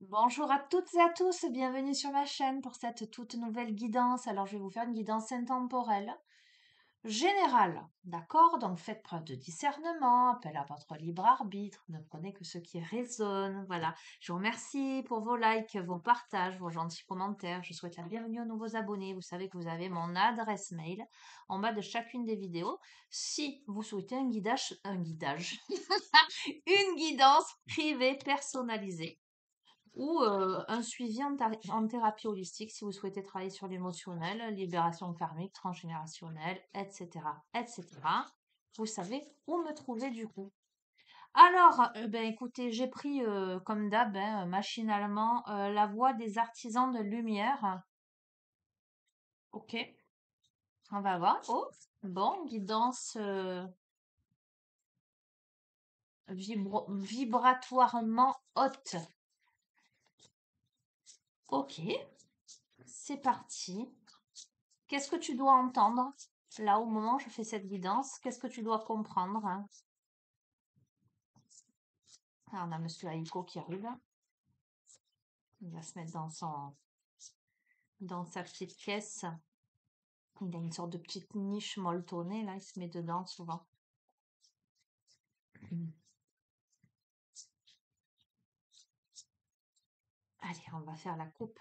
Bonjour à toutes et à tous, bienvenue sur ma chaîne pour cette toute nouvelle guidance. Alors, je vais vous faire une guidance intemporelle générale, d'accord? Donc, faites preuve de discernement, appel à votre libre arbitre, ne prenez que ce qui résonne. Voilà, je vous remercie pour vos likes, vos partages, vos gentils commentaires. Je souhaite la bienvenue aux nouveaux abonnés. Vous savez que vous avez mon adresse mail en bas de chacune des vidéos. Si vous souhaitez une guidance privée personnalisée ou un suivi en thérapie holistique si vous souhaitez travailler sur l'émotionnel, libération karmique, transgénérationnelle, etc., etc. Vous savez où me trouver du coup. Alors, ben écoutez, j'ai pris comme d'hab, hein, machinalement, la voix des artisans de lumière. Ok, on va voir. Oh, bon, guidance vibratoirement haute. Ok, c'est parti. Qu'est-ce que tu dois entendre là au moment où je fais cette guidance? Qu'est-ce que tu dois comprendre, hein? Ah, on a Monsieur Aiko qui arrive. Il va se mettre dans sa petite pièce. Il a une sorte de petite niche molletonnée là. Il se met dedans souvent. Mm. Allez, on va faire la coupe.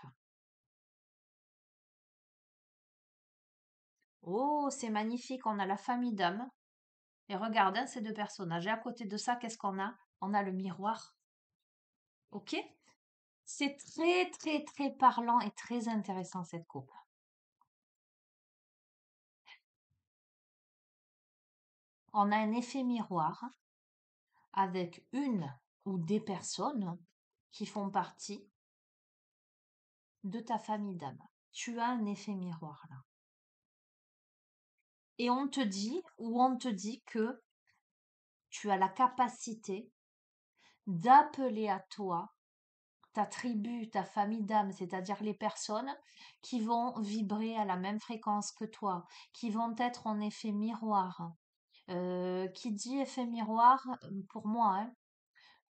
Oh, c'est magnifique. On a la famille d'âmes. Et regarde, hein, ces deux personnages. Et à côté de ça, qu'est-ce qu'on a? On a le miroir. Ok? C'est très, très, très parlant et très intéressant cette coupe. On a un effet miroir avec une ou des personnes qui font partie de ta famille d'âme. Tu as un effet miroir là. Et on te dit que tu as la capacité d'appeler à toi ta tribu, ta famille d'âme, c'est-à-dire les personnes qui vont vibrer à la même fréquence que toi, qui vont être en effet miroir. Qui dit effet miroir, pour moi, hein,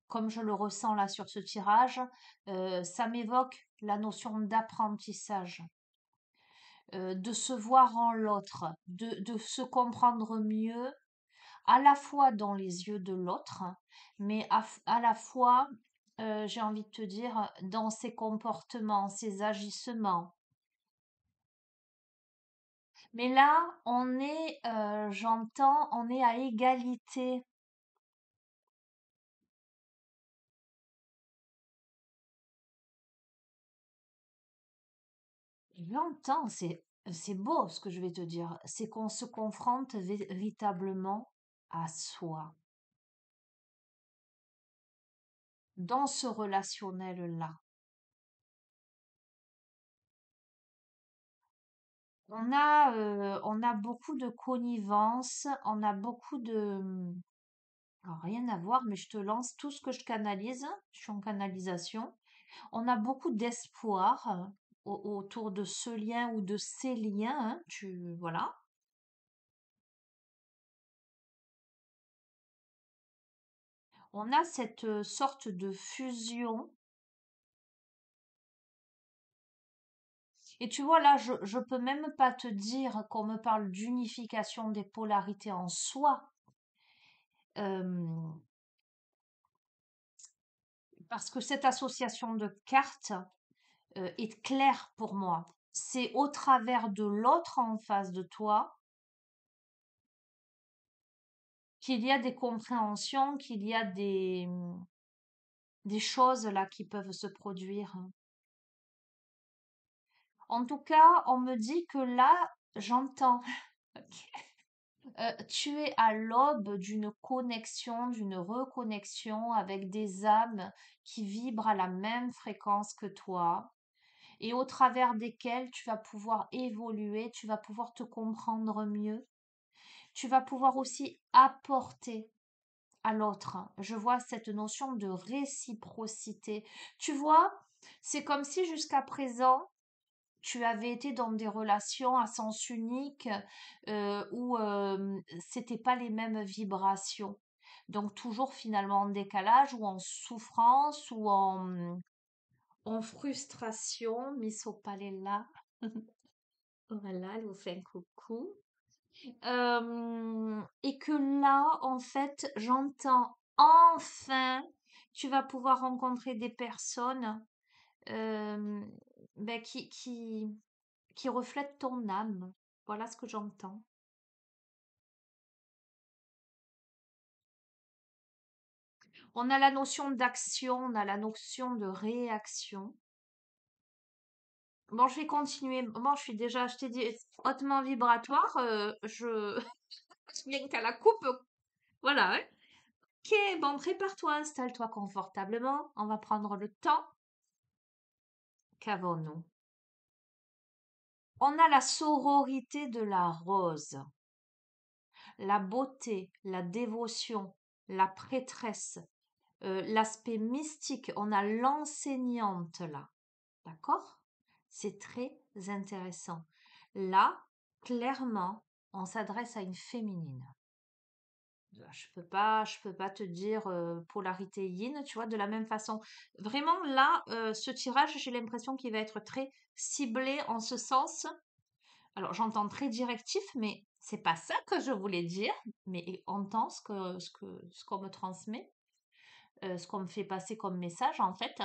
comme je le ressens là sur ce tirage, ça m'évoque la notion d'apprentissage, de se voir en l'autre, de se comprendre mieux, à la fois dans les yeux de l'autre, mais à la fois, j'ai envie de te dire, dans ses comportements, ses agissements. Mais là, j'entends, on est à égalité. J'entends, c'est beau ce que je vais te dire. C'est qu'on se confronte véritablement à soi dans ce relationnel-là. On a beaucoup de connivence, on a beaucoup de... alors, rien à voir, mais je te lance tout ce que je canalise. Je suis en canalisation. On a beaucoup d'espoir autour de ce lien ou de ces liens, hein, voilà. On a cette sorte de fusion. Et tu vois, là, je peux même pas te dire qu'on me parle d'unification des polarités en soi, euh, parce que cette association de cartes est claire pour moi. C'est au travers de l'autre en face de toi qu'il y a des compréhensions, qu'il y a des choses là qui peuvent se produire. En tout cas, on me dit que là, j'entends. Tu es à l'aube d'une connexion, d'une reconnexion avec des âmes qui vibrent à la même fréquence que toi et au travers desquelles tu vas pouvoir évoluer, tu vas pouvoir te comprendre mieux, tu vas pouvoir aussi apporter à l'autre. Je vois cette notion de réciprocité. Tu vois, c'est comme si jusqu'à présent, tu avais été dans des relations à sens unique où c'était pas les mêmes vibrations. Donc toujours finalement en décalage ou en souffrance ou en en frustration, Miss Opalella. Voilà, elle vous fait un coucou. Et que là, en fait, j'entends enfin, tu vas pouvoir rencontrer des personnes euh, ben, qui reflètent ton âme. Voilà ce que j'entends. On a la notion d'action, on a la notion de réaction. Bon, je vais continuer. Bon, je suis déjà, je t'ai dit, hautement vibratoire. Je viens qu'à la coupe. Voilà, hein. Ok, bon, prépare-toi, installe-toi confortablement. On va prendre le temps. Qu'avons-nous? On a la sororité de la rose, la beauté, la dévotion, la prêtresse, l'aspect mystique. On a l'enseignante là. D'accord? C'est très intéressant. Là, clairement, on s'adresse à une féminine. Je peux pas te dire polarité yin, tu vois, de la même façon. Vraiment, là, ce tirage, j'ai l'impression qu'il va être très ciblé en ce sens. Alors, j'entends très directif, mais c'est pas ça que je voulais dire. Mais entends ce qu'on me transmet, ce qu'on me fait passer comme message, en fait.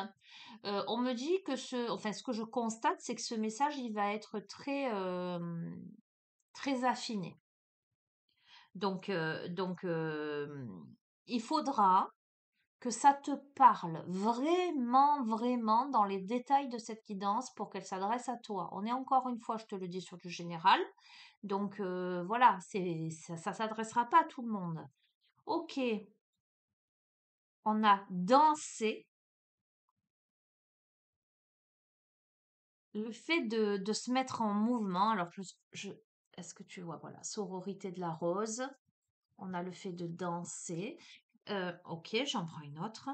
On me dit que enfin, ce que je constate, c'est que ce message, il va être très affiné. Donc, il faudra que ça te parle vraiment, vraiment dans les détails de cette guidance pour qu'elle s'adresse à toi. On est encore une fois, je te le dis, sur du général. Donc voilà, ça s'adressera pas à tout le monde. Ok, on a dansé. Le fait de se mettre en mouvement, alors est-ce que tu vois, voilà, sororité de la rose, on a le fait de danser. Ok, j'en prends une autre.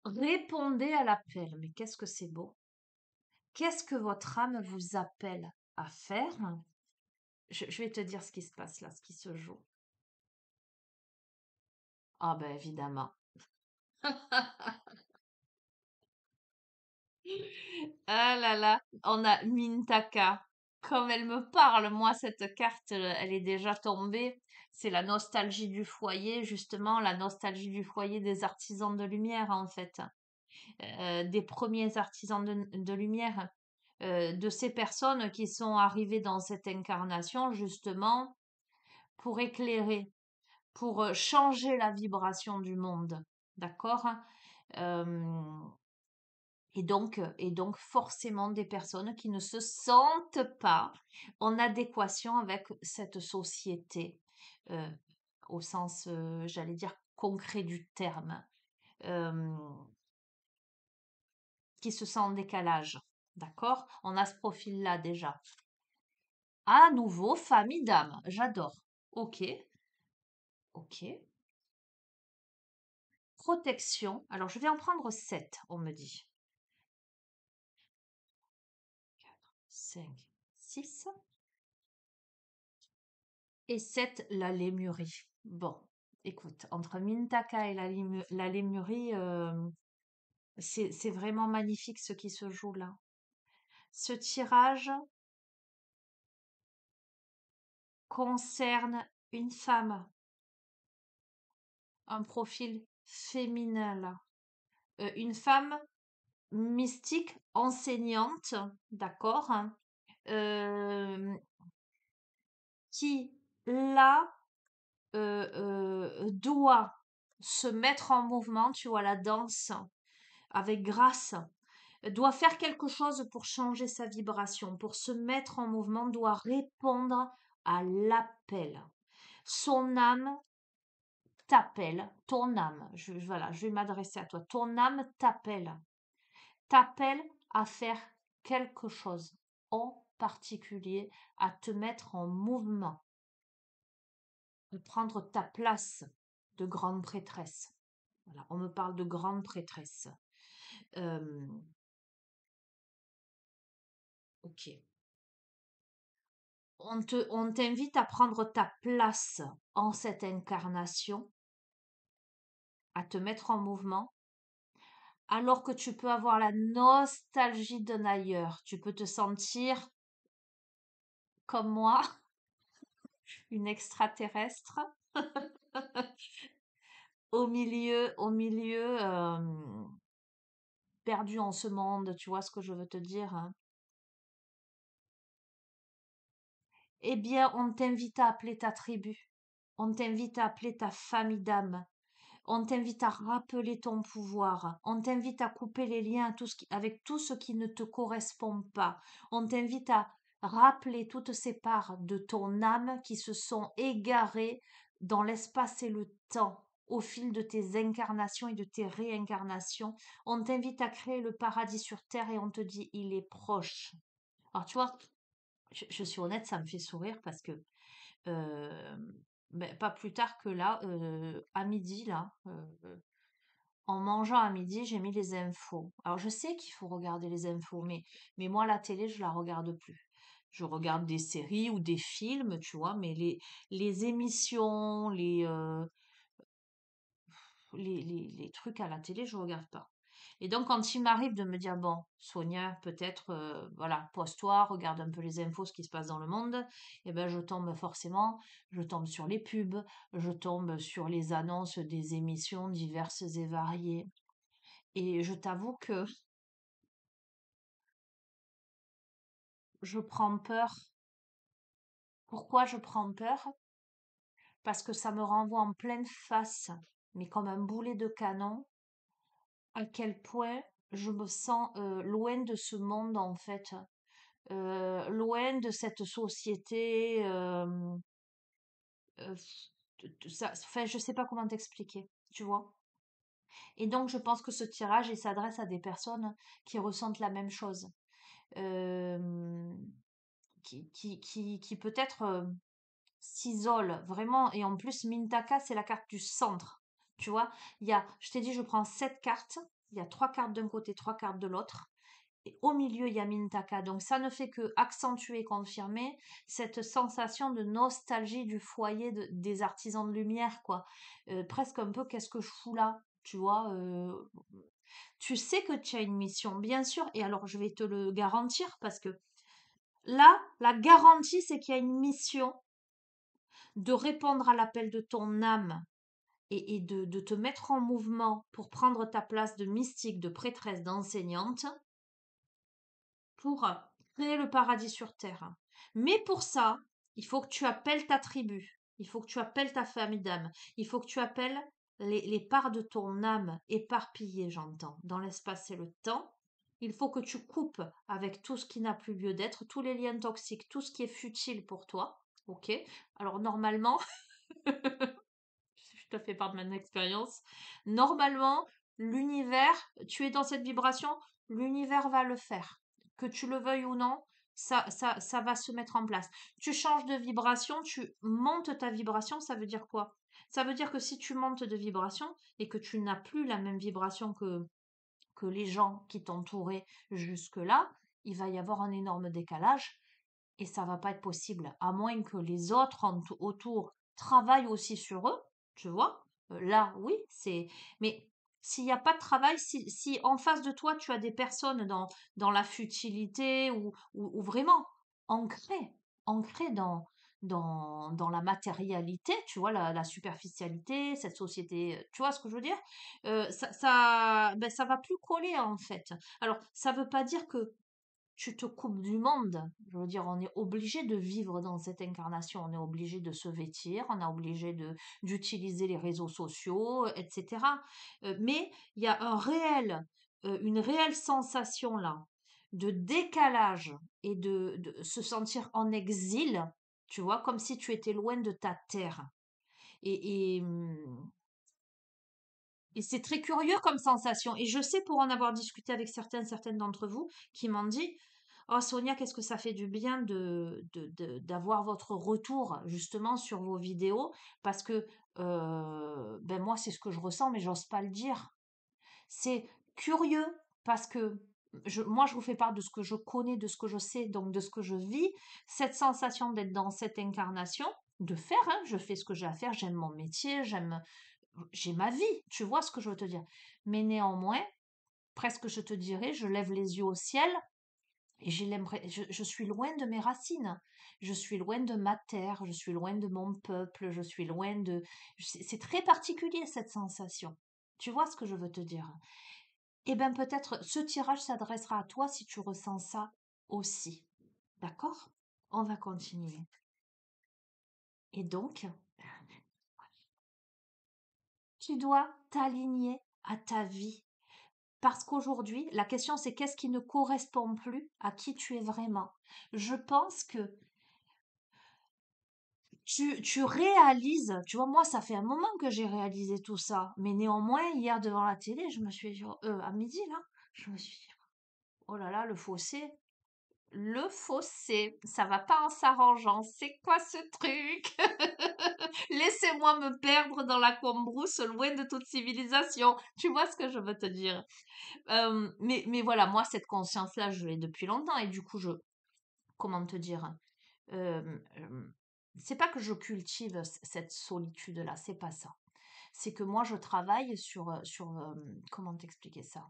Répondez à l'appel, mais qu'est-ce que c'est beau. Qu'est-ce que votre âme vous appelle à faire? Je vais te dire ce qui se passe là, ce qui se joue. Ah ben évidemment. Ah là là, on a Mintaka. Comme elle me parle, moi, cette carte, elle est déjà tombée. C'est la nostalgie du foyer, justement, la nostalgie du foyer des artisans de lumière, en fait. Des premiers artisans de lumière. De ces personnes qui sont arrivées dans cette incarnation, justement, pour éclairer, pour changer la vibration du monde. D'accord? Euh, et donc forcément des personnes qui ne se sentent pas en adéquation avec cette société, euh, au sens, j'allais dire, concret du terme, euh, qui se sent en décalage. D'accord? On a ce profil-là déjà. À nouveau, famille d'âme. J'adore. Ok, ok. Protection. Alors, je vais en prendre 7, on me dit. 5, 6. Et 7, la lémurie. Bon, écoute, entre Mintaka et la lémurie, c'est vraiment magnifique ce qui se joue là. Ce tirage concerne une femme, un profil féminin là. Une femme mystique, enseignante, d'accord, hein, euh, qui là doit se mettre en mouvement, tu vois, la danse avec grâce, doit faire quelque chose pour changer sa vibration, pour se mettre en mouvement, doit répondre à l'appel. Son âme t'appelle, ton âme, voilà, je vais m'adresser à toi, ton âme t'appelle à faire quelque chose en particulier, à te mettre en mouvement, à prendre ta place de grande prêtresse. Voilà, on me parle de grande prêtresse. Euh, ok. On t'invite à prendre ta place en cette incarnation, à te mettre en mouvement, Alors que tu peux avoir la nostalgie d'un ailleurs. Tu peux te sentir comme moi, une extraterrestre, perdue en ce monde. Tu vois ce que je veux te dire, hein? Eh bien, on t'invite à appeler ta tribu. On t'invite à appeler ta famille d'âme. On t'invite à rappeler ton pouvoir. On t'invite à couper les liens avec tout ce qui ne te correspond pas. On t'invite à rappeler toutes ces parts de ton âme qui se sont égarées dans l'espace et le temps au fil de tes incarnations et de tes réincarnations. On t'invite à créer le paradis sur terre et on te dit il est proche. Alors tu vois, je suis honnête, ça me fait sourire parce que euh, ben, pas plus tard que là, à midi, là, en mangeant à midi, j'ai mis les infos. Alors, je sais qu'il faut regarder les infos, mais moi, la télé, je la regarde plus. Je regarde des séries ou des films, tu vois, mais les émissions, les trucs à la télé, je regarde pas. Et donc, quand il m'arrive de me dire, bon, Sonia, peut-être, voilà, pose-toi, regarde un peu les infos, ce qui se passe dans le monde, et ben, je tombe forcément, je tombe sur les pubs, je tombe sur les annonces des émissions diverses et variées. Et je t'avoue que je prends peur. Pourquoi je prends peur? Parce que ça me renvoie en pleine face, mais comme un boulet de canon, à quel point je me sens loin de ce monde en fait, loin de cette société. Euh, Ça, enfin, je sais pas comment t'expliquer, tu vois. Et donc, je pense que ce tirage, il s'adresse à des personnes qui ressentent la même chose. Euh, qui peut-être s'isolent vraiment. Et en plus, Mintaka, c'est la carte du centre. Tu vois, je t'ai dit, je prends 7 cartes. Il y a 3 cartes d'un côté, 3 cartes de l'autre. Et au milieu, il y a Mintaka. Donc, ça ne fait que accentuer, confirmer cette sensation de nostalgie du foyer des artisans de lumière, quoi. Presque un peu, qu'est-ce que je fous là? Tu vois, tu sais que tu as une mission, bien sûr. Et alors, je vais te le garantir parce que là, la garantie, c'est qu'il y a une mission de répondre à l'appel de ton âme et de te mettre en mouvement pour prendre ta place de mystique, de prêtresse, d'enseignante, pour créer le paradis sur terre. Mais pour ça, il faut que tu appelles ta tribu, il faut que tu appelles ta famille d'âme, il faut que tu appelles les parts de ton âme éparpillées, j'entends, dans l'espace et le temps. Il faut que tu coupes avec tout ce qui n'a plus lieu d'être, tous les liens toxiques, tout ce qui est futile pour toi. Ok? Alors normalement, je te fais part de mon expérience. Normalement, l'univers, tu es dans cette vibration, l'univers va le faire. Que tu le veuilles ou non, ça va se mettre en place. Tu changes de vibration, tu montes ta vibration, ça veut dire quoi? Ça veut dire que si tu montes de vibration et que tu n'as plus la même vibration que les gens qui t'entouraient jusque-là, il va y avoir un énorme décalage et ça va pas être possible, à moins que les autres autour travaillent aussi sur eux, tu vois. Là, oui, c'est. Mais s'il n'y a pas de travail, si en face de toi, tu as des personnes dans la futilité ou vraiment ancrées, ancrées dans la matérialité, tu vois, la superficialité, cette société, tu vois ce que je veux dire? Ben, ça va plus coller en fait. Alors, ça veut pas dire que tu te coupes du monde. Je veux dire, on est obligé de vivre dans cette incarnation, on est obligé de se vêtir, on est obligé d'utiliser les réseaux sociaux, etc. Mais il y a une réelle sensation là de décalage et de se sentir en exil, tu vois, comme si tu étais loin de ta terre. Et c'est très curieux comme sensation. Et je sais pour en avoir discuté avec certaines d'entre vous qui m'ont dit, oh Sonia, qu'est-ce que ça fait du bien d'avoir votre retour justement sur vos vidéos parce que ben moi c'est ce que je ressens mais j'ose pas le dire. C'est curieux parce que moi je vous fais part de ce que je connais, de ce que je sais, donc de ce que je vis, cette sensation d'être dans cette incarnation, de faire, hein, je fais ce que j'ai à faire, j'aime mon métier, j'ai ma vie, tu vois ce que je veux te dire. Mais néanmoins, presque je te dirais, je lève les yeux au ciel et je suis loin de mes racines. Je suis loin de ma terre, je suis loin de mon peuple, je suis loin de... C'est très particulier cette sensation. Tu vois ce que je veux te dire? Eh bien, peut-être ce tirage s'adressera à toi si tu ressens ça aussi. D'accord? On va continuer. Et donc, tu dois t'aligner à ta vie. Parce qu'aujourd'hui, la question c'est qu'est-ce qui ne correspond plus à qui tu es vraiment. Je pense que tu réalises, tu vois, moi ça fait un moment que j'ai réalisé tout ça, mais néanmoins, hier devant la télé, je me suis dit, à midi là, je me suis dit, oh là là, le fossé, ça va pas en s'arrangeant. C'est quoi ce truc? Laissez-moi me perdre dans la cambrousse, loin de toute civilisation. Tu vois ce que je veux te dire? Mais voilà, moi, cette conscience-là, je l'ai depuis longtemps. Et du coup, comment te dire? Euh, euh, c'est pas que je cultive cette solitude-là, c'est pas ça. C'est que moi, je travaille comment t'expliquer ça?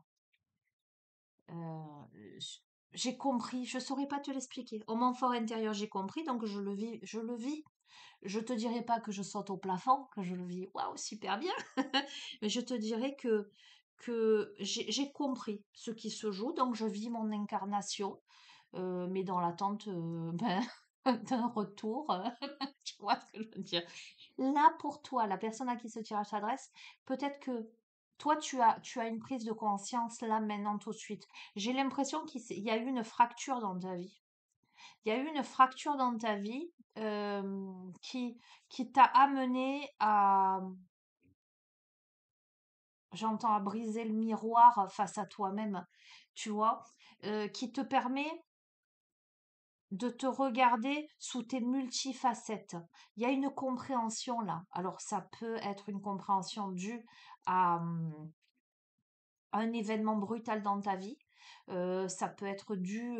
J j'ai compris, je saurais pas te l'expliquer. Au mon fort intérieur, j'ai compris, donc je le vis, je le vis. Je te dirai pas que je saute au plafond, que je le vis, waouh, super bien. Mais je te dirais que j'ai compris ce qui se joue, donc je vis mon incarnation, mais dans l'attente, ben, d'un retour, tu vois ce que je veux dire? Là, pour toi, la personne à qui ce tirage s'adresse, peut-être que toi, tu as une prise de conscience là, maintenant, tout de suite. J'ai l'impression qu'il y a eu une fracture dans ta vie. Il y a eu une fracture dans ta vie qui t'a amené à, j'entends, à briser le miroir face à toi-même, tu vois, qui te permet de te regarder sous tes multifacettes. Il y a une compréhension là. Alors ça peut être une compréhension due à un événement brutal dans ta vie. Ça peut être dû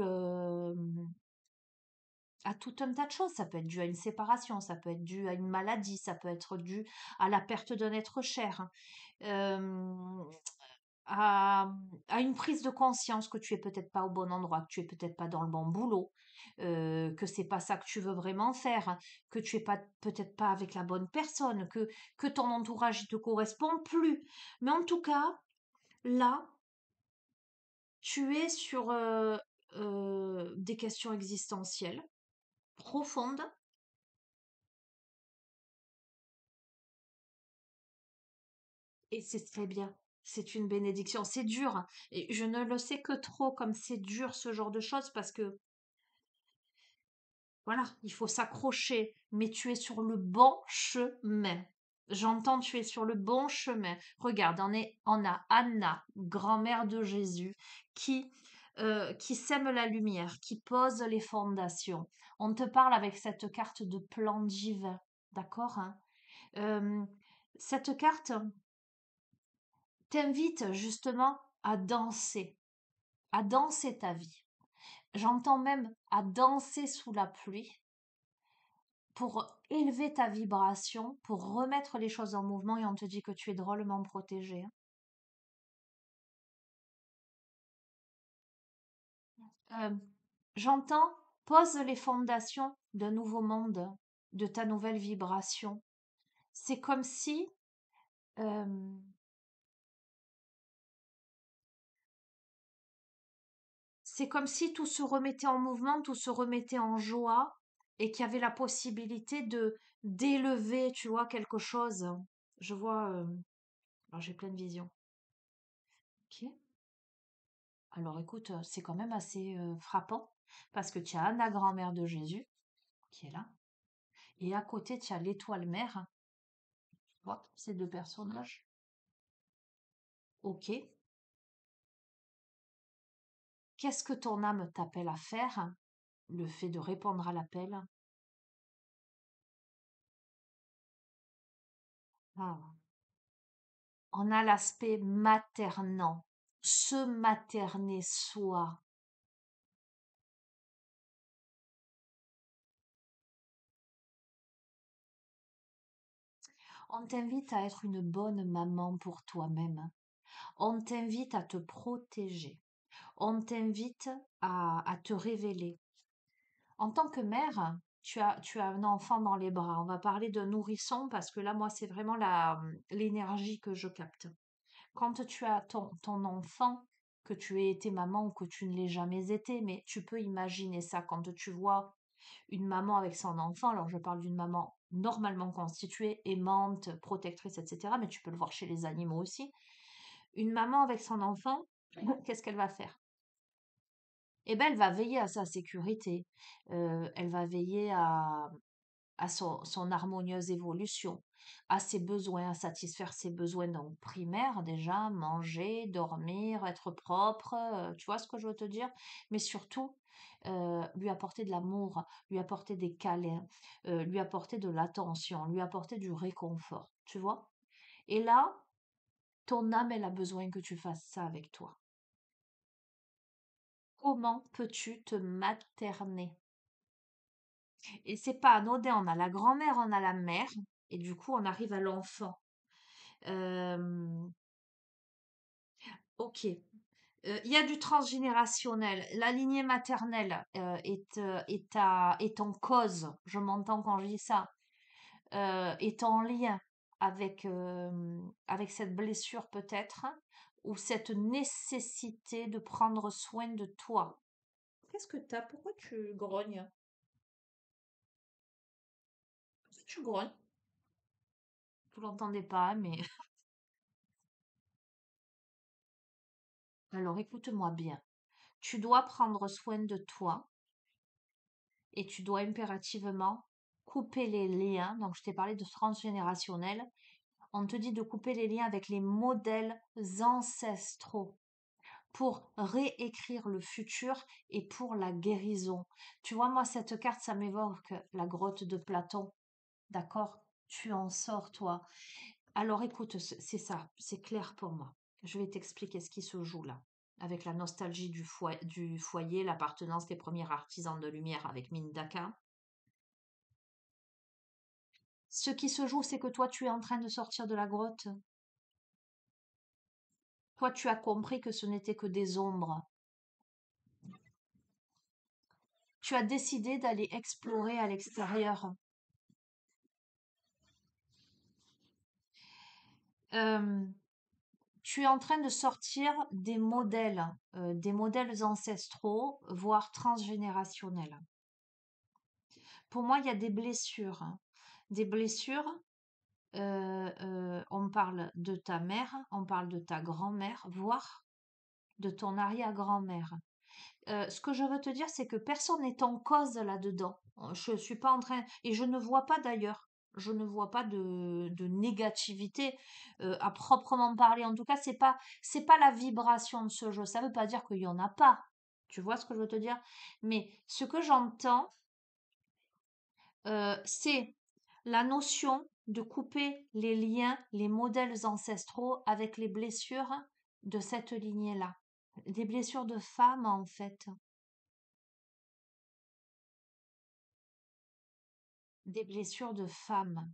à tout un tas de choses. Ça peut être dû à une séparation, ça peut être dû à une maladie, ça peut être dû à la perte d'un être cher. Euh, à, à une prise de conscience que tu es peut-être pas au bon endroit, que tu es peut-être pas dans le bon boulot, que c'est pas ça que tu veux vraiment faire, hein, que tu es pas peut-être pas avec la bonne personne, que ton entourage ne te correspond plus. Mais en tout cas, là, tu es sur des questions existentielles profondes et c'est très bien. C'est une bénédiction. C'est dur, hein, et je ne le sais que trop comme c'est dur ce genre de choses parce que voilà, il faut s'accrocher, mais tu es sur le bon chemin. J'entends, tu es sur le bon chemin. Regarde, on a Anna, grand-mère de Jésus, qui sème la lumière, qui pose les fondations. On te parle avec cette carte de plan divin, d'accord, hein? Euh, Cette carte t'invite justement à danser ta vie. J'entends même à danser sous la pluie pour élever ta vibration, pour remettre les choses en mouvement et on te dit que tu es drôlement protégé, hein. J'entends, pose les fondations d'un nouveau monde, de ta nouvelle vibration. C'est comme si, euh, c'est comme si tout se remettait en mouvement, tout se remettait en joie et qu'il y avait la possibilité d'élever, tu vois, quelque chose. Je vois, alors j'ai plein de visions. Ok. Alors écoute, c'est quand même assez frappant parce que tu as Anna, grand-mère de Jésus, qui est là, et à côté, tu as l'étoile mère, tu vois, ces deux personnages. Ok, qu'est-ce que ton âme t'appelle à faire? Le fait de répondre à l'appel. Ah. On a l'aspect maternant, se materner soi. On t'invite à être une bonne maman pour toi-même. On t'invite à te protéger. On t'invite à te révéler. En tant que mère, tu as un enfant dans les bras. On va parler de nourrisson parce que là, moi, c'est vraiment l'énergie que je capte. Quand tu as ton enfant, que tu aies été maman ou que tu ne l'aies jamais été, mais tu peux imaginer ça quand tu vois une maman avec son enfant. Alors, je parle d'une maman normalement constituée, aimante, protectrice, etc. Mais tu peux le voir chez les animaux aussi. Une maman avec son enfant, qu'est-ce qu'elle va faire? Eh ben, elle va veiller à sa sécurité. Elle va veiller à son harmonieuse évolution, à ses besoins, à satisfaire ses besoins donc primaires déjà, manger, dormir, être propre, tu vois ce que je veux te dire? Mais surtout, lui apporter de l'amour, lui apporter des câlins, lui apporter de l'attention, lui apporter du réconfort, tu vois? Et là, ton âme, elle a besoin que tu fasses ça avec toi. Comment peux-tu te materner? Et c'est pas anodin, on a la grand-mère, on a la mère, et du coup, on arrive à l'enfant. Euh, ok. Il y a du transgénérationnel. La lignée maternelle est en cause, je m'entends quand je dis ça, est en lien avec cette blessure peut-être, ou cette nécessité de prendre soin de toi. Qu'est-ce que t'as? Pourquoi tu grognes? Pourquoi tu grognes? Vous l'entendez pas, mais alors écoute-moi bien. Tu dois prendre soin de toi et tu dois impérativement couper les liens. Donc, je t'ai parlé de transgénérationnel. On te dit de couper les liens avec les modèles ancestraux pour réécrire le futur et pour la guérison. Tu vois, moi, cette carte, ça m'évoque la grotte de Platon. D'accord? Tu en sors, toi. Alors écoute, c'est ça, c'est clair pour moi. Je vais t'expliquer ce qui se joue là. Avec la nostalgie du foyer, l'appartenance des premiers artisans de lumière avec Mindaka. Ce qui se joue, c'est que toi, tu es en train de sortir de la grotte. Toi, tu as compris que ce n'était que des ombres. Tu as décidé d'aller explorer à l'extérieur. Euh, Tu es en train de sortir des modèles ancestraux, voire transgénérationnels. Pour moi, il y a des blessures, hein. Des blessures, on parle de ta mère, on parle de ta grand-mère, voire de ton arrière-grand-mère. Ce que je veux te dire, c'est que personne n'est en cause là-dedans. Je suis pas en train, et je ne vois pas d'ailleurs, je ne vois pas de négativité à proprement parler. En tout cas, c'est pas la vibration de ce jeu. Ça veut pas dire qu'il y en a pas. Tu vois ce que je veux te dire? Mais ce que j'entends, c'est la notion de couper les liens, les modèles ancestraux avec les blessures de cette lignée-là. Des blessures de femmes, en fait. Des blessures de femmes.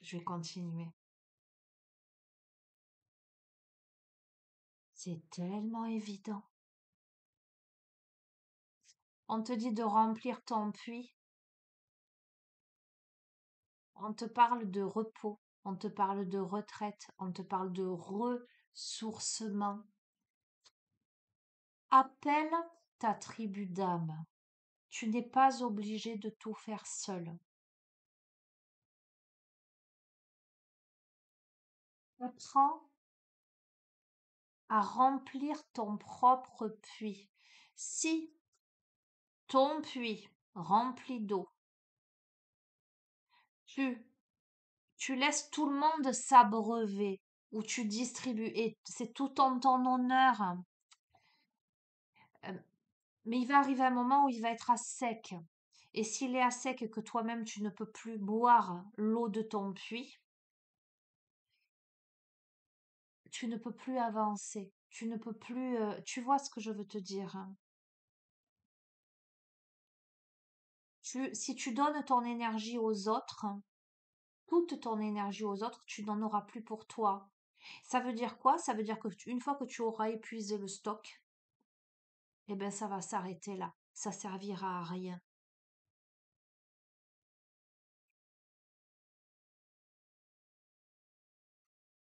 Je vais continuer. C'est tellement évident. On te dit de remplir ton puits. On te parle de repos. On te parle de retraite. On te parle de ressourcement. Appelle ta tribu d'âme. Tu n'es pas obligé de tout faire seul. Apprends à remplir ton propre puits. Si ton puits rempli d'eau, tu, tu laisses tout le monde s'abreuver ou tu distribues, et c'est tout en ton honneur, hein. Euh, mais il va arriver un moment où il va être à sec. Et s'il est à sec et que toi-même tu ne peux plus boire l'eau de ton puits, tu ne peux plus avancer. Tu ne peux plus. Tu vois ce que je veux te dire, hein. Si tu donnes ton énergie aux autres, toute ton énergie aux autres, tu n'en auras plus pour toi. Ça veut dire quoi? Ça veut dire que une fois que tu auras épuisé le stock, eh ben ça va s'arrêter là. Ça servira à rien.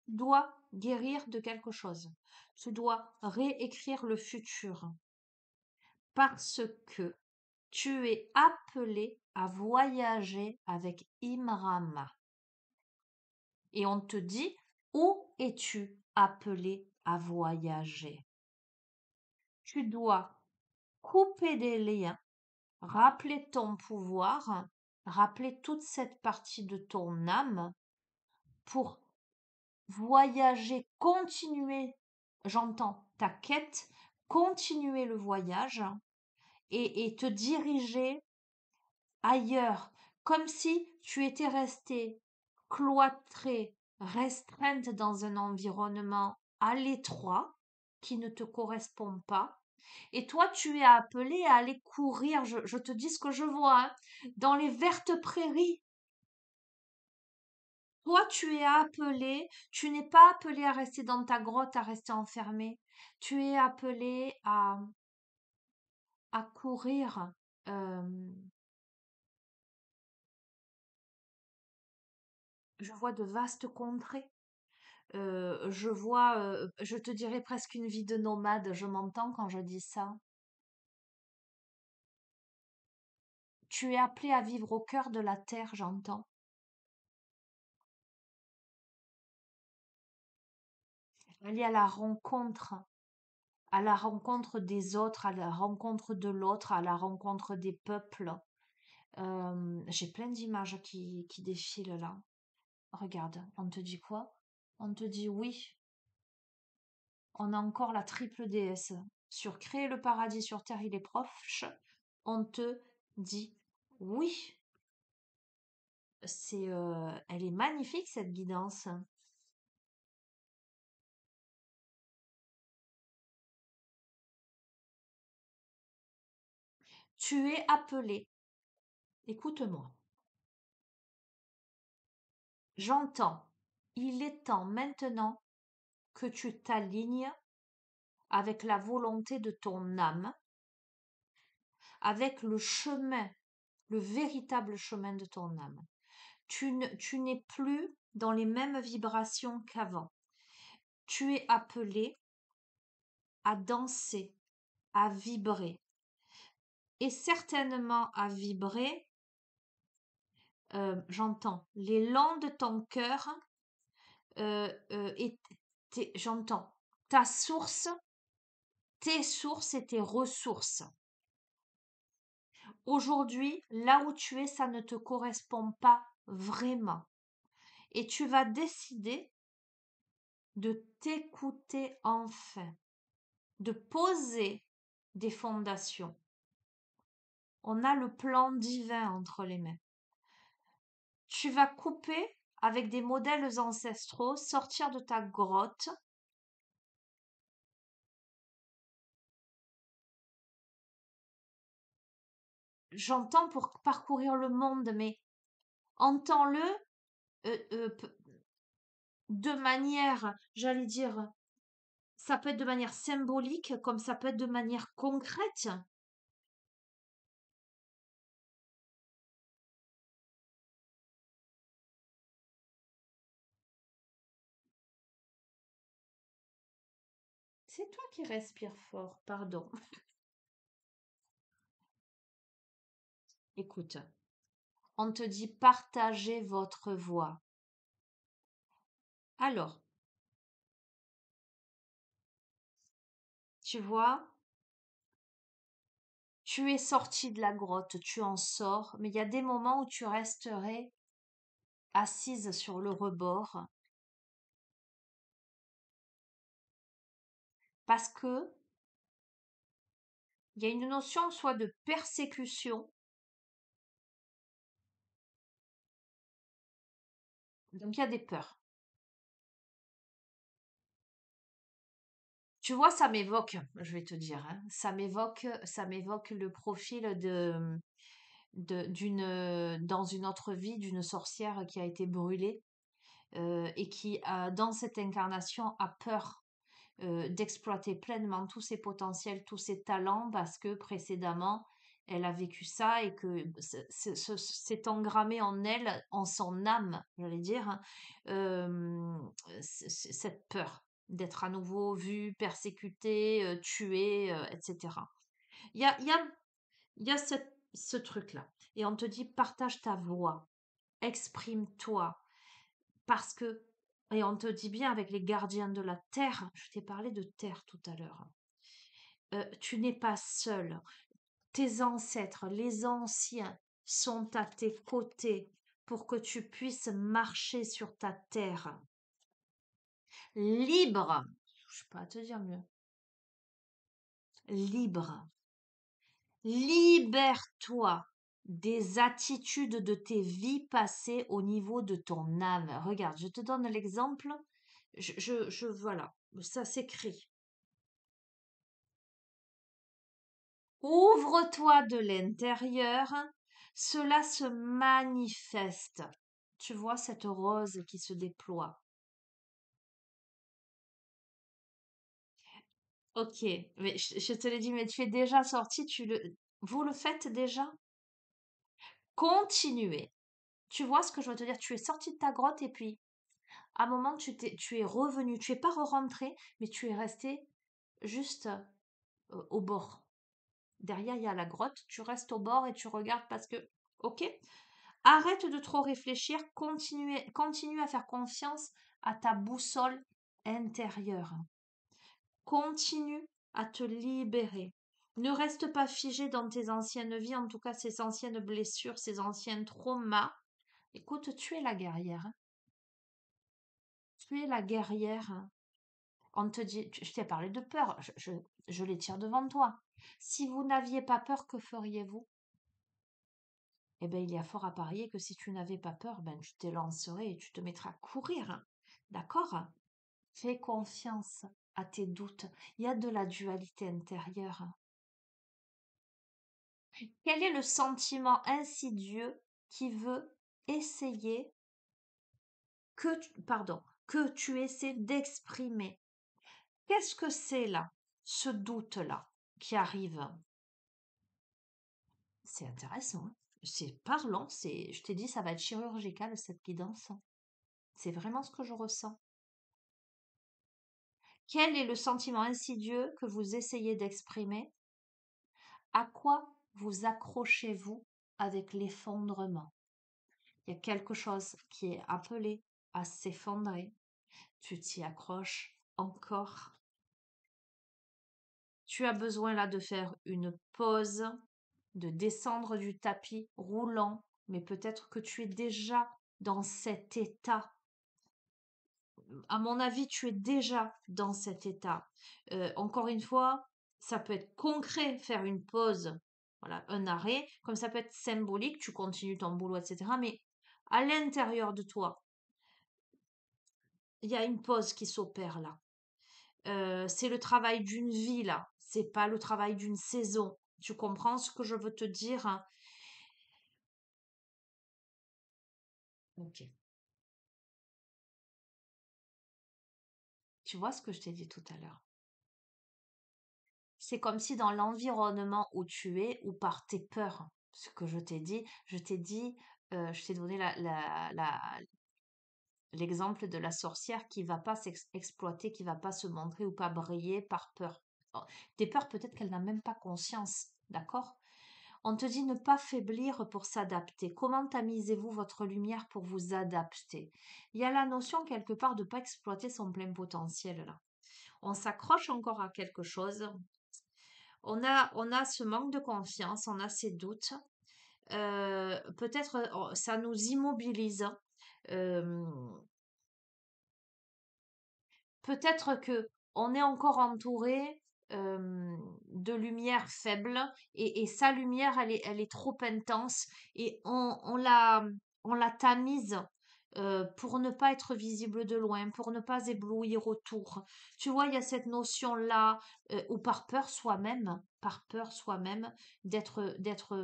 Tu dois guérir de quelque chose. Tu dois réécrire le futur parce que tu es appelé à voyager avec Imram. Et on te dit, où es-tu appelé à voyager? Tu dois couper des liens, rappeler ton pouvoir, rappeler toute cette partie de ton âme pour voyager, continuer, j'entends ta quête, continuer le voyage et te diriger ailleurs, comme si tu étais restée cloîtrée, restreinte dans un environnement à l'étroit qui ne te correspond pas. Et toi, tu es appelé à aller courir, je te dis ce que je vois, hein, dans les vertes prairies. Toi, tu es appelé, tu n'es pas appelé à rester dans ta grotte, à rester enfermé. Tu es appelé à courir. euh, je vois de vastes contrées. Je vois, je te dirais presque une vie de nomade. Je m'entends quand je dis ça. Tu es appelé à vivre au cœur de la terre, j'entends. Aller à la rencontre des autres, à la rencontre de l'autre, à la rencontre des peuples. J'ai plein d'images qui défilent là. Regarde, on te dit quoi? On te dit oui, on a encore la triple déesse. Sur créer le paradis sur terre, il est proche. On te dit oui. Elle est magnifique cette guidance. Tu es appelé. Écoute-moi. J'entends. Il est temps maintenant que tu t'alignes avec la volonté de ton âme, avec le chemin, le véritable chemin de ton âme. Tu n'es plus dans les mêmes vibrations qu'avant. Tu es appelé à danser, à vibrer. Et certainement à vibrer, j'entends, les langs de ton cœur, et j'entends ta source, tes sources et tes ressources. Aujourd'hui, là où tu es, ça ne te correspond pas vraiment. Et tu vas décider de t'écouter enfin, de poser des fondations. On a le plan divin entre les mains. Tu vas couper avec des modèles ancestraux, sortir de ta grotte. J'entends pour parcourir le monde, mais entends-le de manière, j'allais dire, ça peut être de manière symbolique, comme ça peut être de manière concrète. C'est toi qui respires fort, pardon. Écoute, on te dit partagez votre voix. Alors, tu vois, tu es sorti de la grotte, tu en sors, mais il y a des moments où tu resterais assise sur le rebord parce que il y a une notion soit de persécution, donc il y a des peurs. Tu vois, ça m'évoque, je vais te dire, hein, ça m'évoque le profil dans une autre vie d'une sorcière qui a été brûlée et qui, dans cette incarnation, a peur d'exploiter pleinement tous ses potentiels, tous ses talents, parce que précédemment, elle a vécu ça et que c'est engrammé en elle, en son âme, j'allais dire, hein, euh, cette peur d'être à nouveau vue, persécutée, tuée, etc. Il y a, il y a, il y a ce truc-là. Et on te dit, partage ta voix, exprime-toi, parce que, et on te dit bien avec les gardiens de la terre, je t'ai parlé de terre tout à l'heure, tu n'es pas seul. Tes ancêtres, les anciens, sont à tes côtés pour que tu puisses marcher sur ta terre libre. Je ne peux pas te dire mieux. Libre. Libère-toi des attitudes de tes vies passées au niveau de ton âme. Regarde, je te donne l'exemple. Voilà, ça s'écrit. Ouvre-toi de l'intérieur, cela se manifeste. Tu vois cette rose qui se déploie. Ok, mais je te l'ai dit, mais tu es déjà sorti, vous le faites déjà? Continuez. Tu vois ce que je veux te dire? Tu es sorti de ta grotte et puis, à un moment, tu es revenu. Tu es pas re-rentré, mais tu es resté juste au bord. Derrière, il y a la grotte. Tu restes au bord et tu regardes parce que, ok? Arrête de trop réfléchir, continue à faire confiance à ta boussole intérieure. Continue à te libérer. Ne reste pas figé dans tes anciennes vies, en tout cas ces anciennes blessures, ces anciens traumas. Écoute, tu es la guerrière, hein. Tu es la guerrière, hein. On te dit, je t'ai parlé de peur, je les tire devant toi. Si vous n'aviez pas peur, que feriez-vous? Eh bien, il y a fort à parier que si tu n'avais pas peur, ben, tu t'élancerais et tu te mettras à courir. D'accord? Fais confiance à tes doutes. Il y a de la dualité intérieure. Quel est le sentiment insidieux qui veut essayer que tu essaies d'exprimer? Qu'est-ce que c'est là, ce doute-là qui arrive? C'est intéressant, hein. C'est parlant, je t'ai dit, ça va être chirurgical cette guidance. C'est vraiment ce que je ressens. Quel est le sentiment insidieux que vous essayez d'exprimer? À quoi vous accrochez-vous avec l'effondrement? Il y a quelque chose qui est appelé à s'effondrer. Tu t'y accroches encore. Tu as besoin là de faire une pause, de descendre du tapis roulant, mais peut-être que tu es déjà dans cet état. À mon avis, tu es déjà dans cet état. Encore une fois, ça peut être concret, faire une pause, voilà, un arrêt, comme ça peut être symbolique, tu continues ton boulot, etc. Mais à l'intérieur de toi, il y a une pause qui s'opère là. C'est le travail d'une vie là, c'est pas le travail d'une saison. Tu comprends ce que je veux te dire, hein? Ok. Tu vois ce que je t'ai dit tout à l'heure? C'est comme si dans l'environnement où tu es, ou par tes peurs, ce que je t'ai donné l'exemple de la sorcière qui va pas s'exploiter, qui va pas se montrer ou pas briller par peur. Oh, tes peurs, peut-être qu'elle n'a même pas conscience, d'accord? On te dit ne pas faiblir pour s'adapter. Comment tamisez-vous votre lumière pour vous adapter? Il y a la notion quelque part de ne pas exploiter son plein potentiel là. On s'accroche encore à quelque chose. On a ce manque de confiance, on a ces doutes. Peut-être ça nous immobilise. Euh, Peut-être que on est encore entouré de lumière faible et sa lumière, elle est trop intense et on la tamise pour ne pas être visible de loin, pour ne pas éblouir autour. Tu vois, il y a cette notion-là, ou par peur soi-même, d'être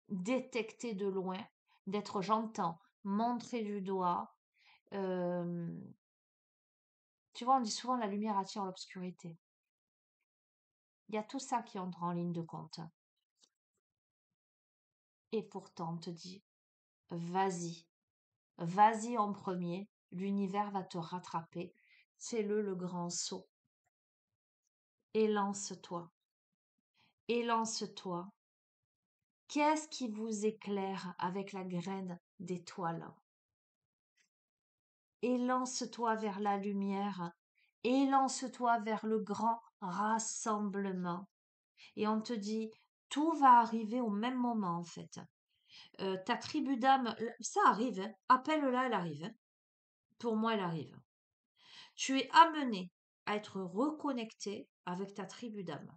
détecter de loin, d'être j'entends, montrer du doigt. euh, Tu vois, on dit souvent la lumière attire l'obscurité. Il y a tout ça qui entre en ligne de compte. Et pourtant, on te dit, vas-y, vas-y en premier, l'univers va te rattraper. Fais-le le grand saut. Élance-toi. Élance-toi. Qu'est-ce qui vous éclaire avec la graine d'étoile? Élance-toi vers la lumière. Élance-toi vers le grand rassemblement. Et on te dit, tout va arriver au même moment en fait. Ta tribu d'âme, ça arrive, hein. Appelle-la, elle arrive, hein. Pour moi, elle arrive. Tu es amené à être reconnecté avec ta tribu d'âme.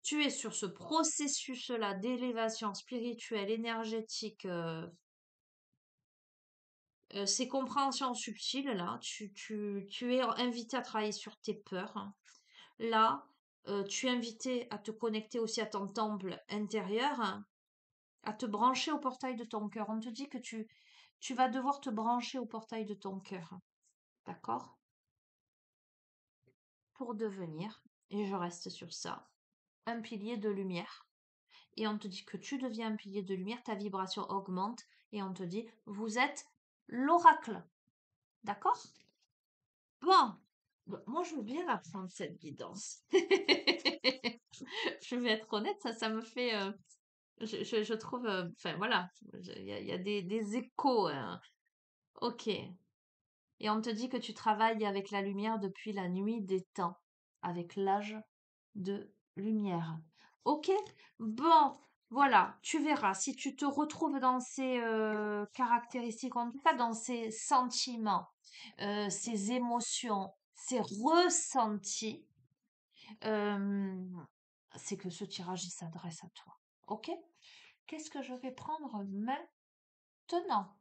Tu es sur ce processus-là d'élévation spirituelle, énergétique, ces compréhensions subtiles, là. Tu es invité à travailler sur tes peurs, hein. Là, tu es invité à te connecter aussi à ton temple intérieur, hein, à te brancher au portail de ton cœur. On te dit que tu vas devoir te brancher au portail de ton cœur. D'accord? Pour devenir, et je reste sur ça, un pilier de lumière. Et on te dit que tu deviens un pilier de lumière, ta vibration augmente, et on te dit, vous êtes l'oracle. D'accord? Bon, moi je veux bien apprendre cette guidance. Je vais être honnête, ça me fait... je trouve... Enfin voilà, il y a des échos, hein. Ok. Et on te dit que tu travailles avec la lumière depuis la nuit des temps, avec l'âge de lumière. Ok? Bon, voilà, tu verras. Si tu te retrouves dans ces caractéristiques, en tout cas dans ces sentiments, ces émotions, ces ressentis, euh, c'est que ce tirage, il s'adresse à toi. Ok? Qu'est-ce que je vais prendre maintenant?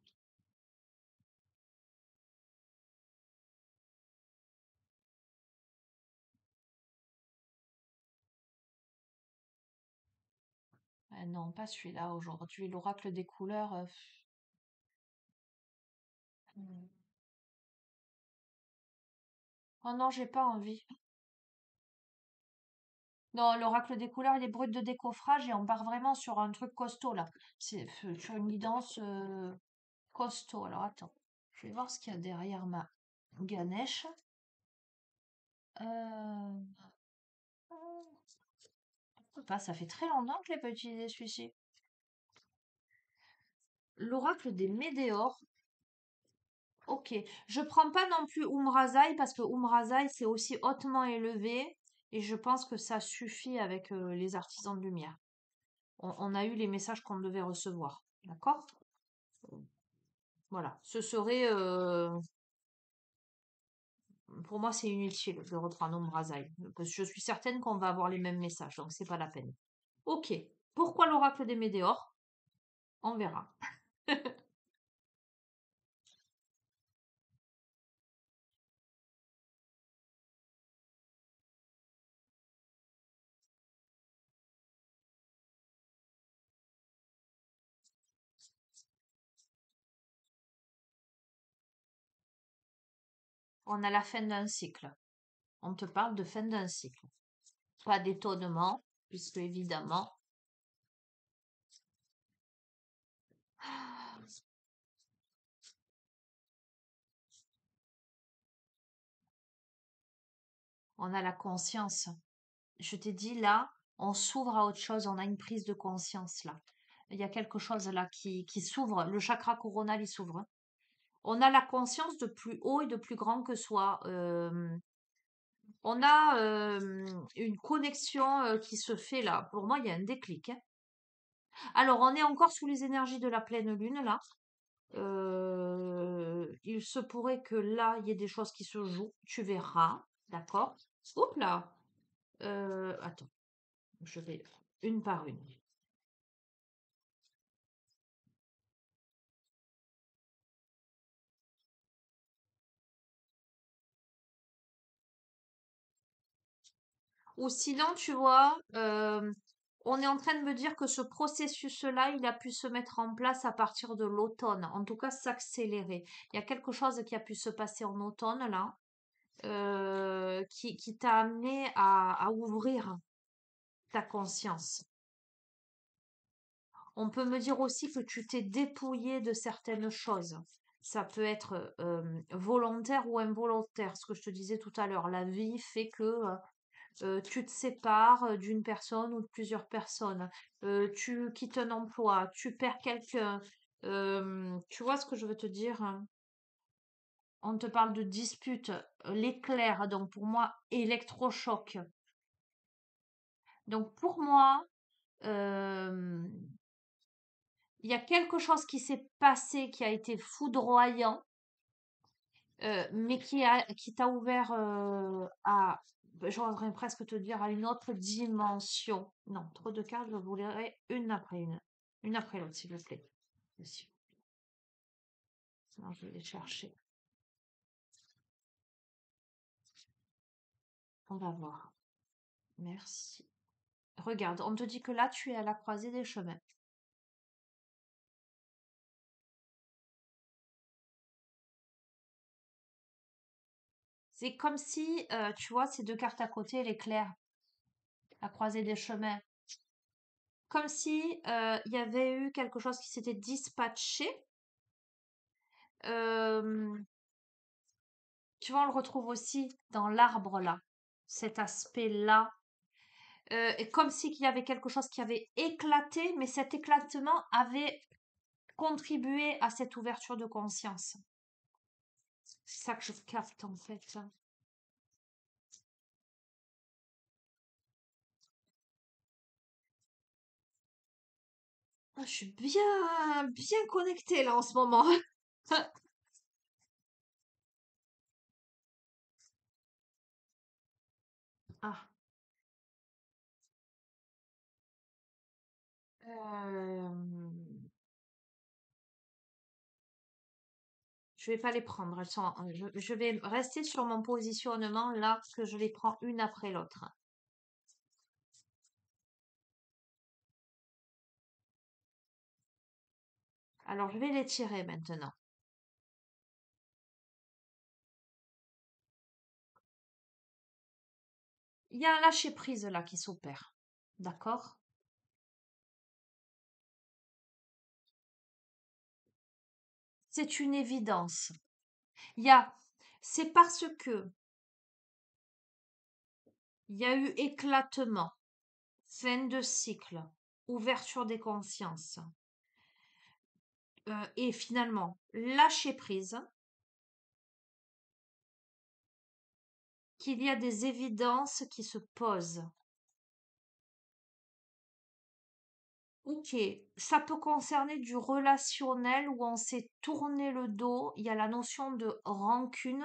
Non, pas celui-là aujourd'hui. L'oracle des couleurs. Hmm. Oh non, j'ai pas envie. Non, l'oracle des couleurs, il est brut de décoffrage et on part vraiment sur un truc costaud là. C'est sur une guidance costaud. Alors attends, je vais voir ce qu'il y a derrière ma Ganesh. Euh... Pas, ça fait très longtemps que je l'ai pas utilisé celui-ci. L'oracle des météores. Ok, je prends pas non plus Umrazai parce que Umrazai c'est aussi hautement élevé et je pense que ça suffit avec les artisans de lumière. On a eu les messages qu'on devait recevoir, d'accord? Voilà, ce serait, pour moi c'est inutile de reprendre Umrazai parce que je suis certaine qu'on va avoir les mêmes messages, donc c'est pas la peine. Ok, pourquoi l'oracle des météores? On verra. On a la fin d'un cycle. On te parle de fin d'un cycle. Pas d'étonnement, puisque évidemment, on a la conscience. Je t'ai dit là, on s'ouvre à autre chose, on a une prise de conscience là. Il y a quelque chose là qui s'ouvre, le chakra coronal il s'ouvre, hein. On a la conscience de plus haut et de plus grand que soi. On a une connexion qui se fait là. Pour moi, il y a un déclic, hein. Alors, on est encore sous les énergies de la pleine lune là. Il se pourrait que là, il y ait des choses qui se jouent. Tu verras, d'accord? Oups là. Attends, je vais une par une. Ou sinon, tu vois, On est en train de me dire que ce processus-là, il a pu se mettre en place à partir de l'automne, en tout cas s'accélérer. Il y a quelque chose qui a pu se passer en automne, là, qui t'a amené à ouvrir ta conscience. On peut me dire aussi que tu t'es dépouillé de certaines choses. Ça peut être volontaire ou involontaire, ce que je te disais tout à l'heure. La vie fait que tu te sépares d'une personne ou de plusieurs personnes. Tu quittes un emploi, tu perds quelqu'un. Tu vois ce que je veux te dire? Hein. On te parle de dispute, l'éclair, donc pour moi, électrochoc. Donc pour moi, euh, il y a quelque chose qui s'est passé qui a été foudroyant, mais qui t'a ouvert à, j'oserais presque te dire, à une autre dimension. Non, trop de cartes, je vous lirai une après une. Une après l'autre, s'il vous plaît. S'il vous plaît. Sinon, je vais les chercher. On va voir. Merci. Regarde, on te dit que là, tu es à la croisée des chemins. C'est comme si, tu vois, ces deux cartes à côté, l'éclair, la croisée des chemins. Comme si il y avait eu quelque chose qui s'était dispatché. Euh, Tu vois, on le retrouve aussi dans l'arbre là, cet aspect-là. Et comme si qu'il y avait quelque chose qui avait éclaté, mais cet éclatement avait contribué à cette ouverture de conscience. C'est ça que je capte en fait. Ah, je suis bien connectée là en ce moment. Ah. Euh, je vais pas les prendre. Elles sont, je vais rester sur mon positionnement là que je les prends une après l'autre. Alors je vais les tirer maintenant. Il y a un lâcher-prise là qui s'opère. D'accord? C'est une évidence. Il y a, c'est parce que il y a eu éclatement, fin de cycle, ouverture des consciences, et finalement lâcher prise, qu'il y a des évidences qui se posent. Ok, ça peut concerner du relationnel où on s'est tourné le dos. Il y a la notion de rancune.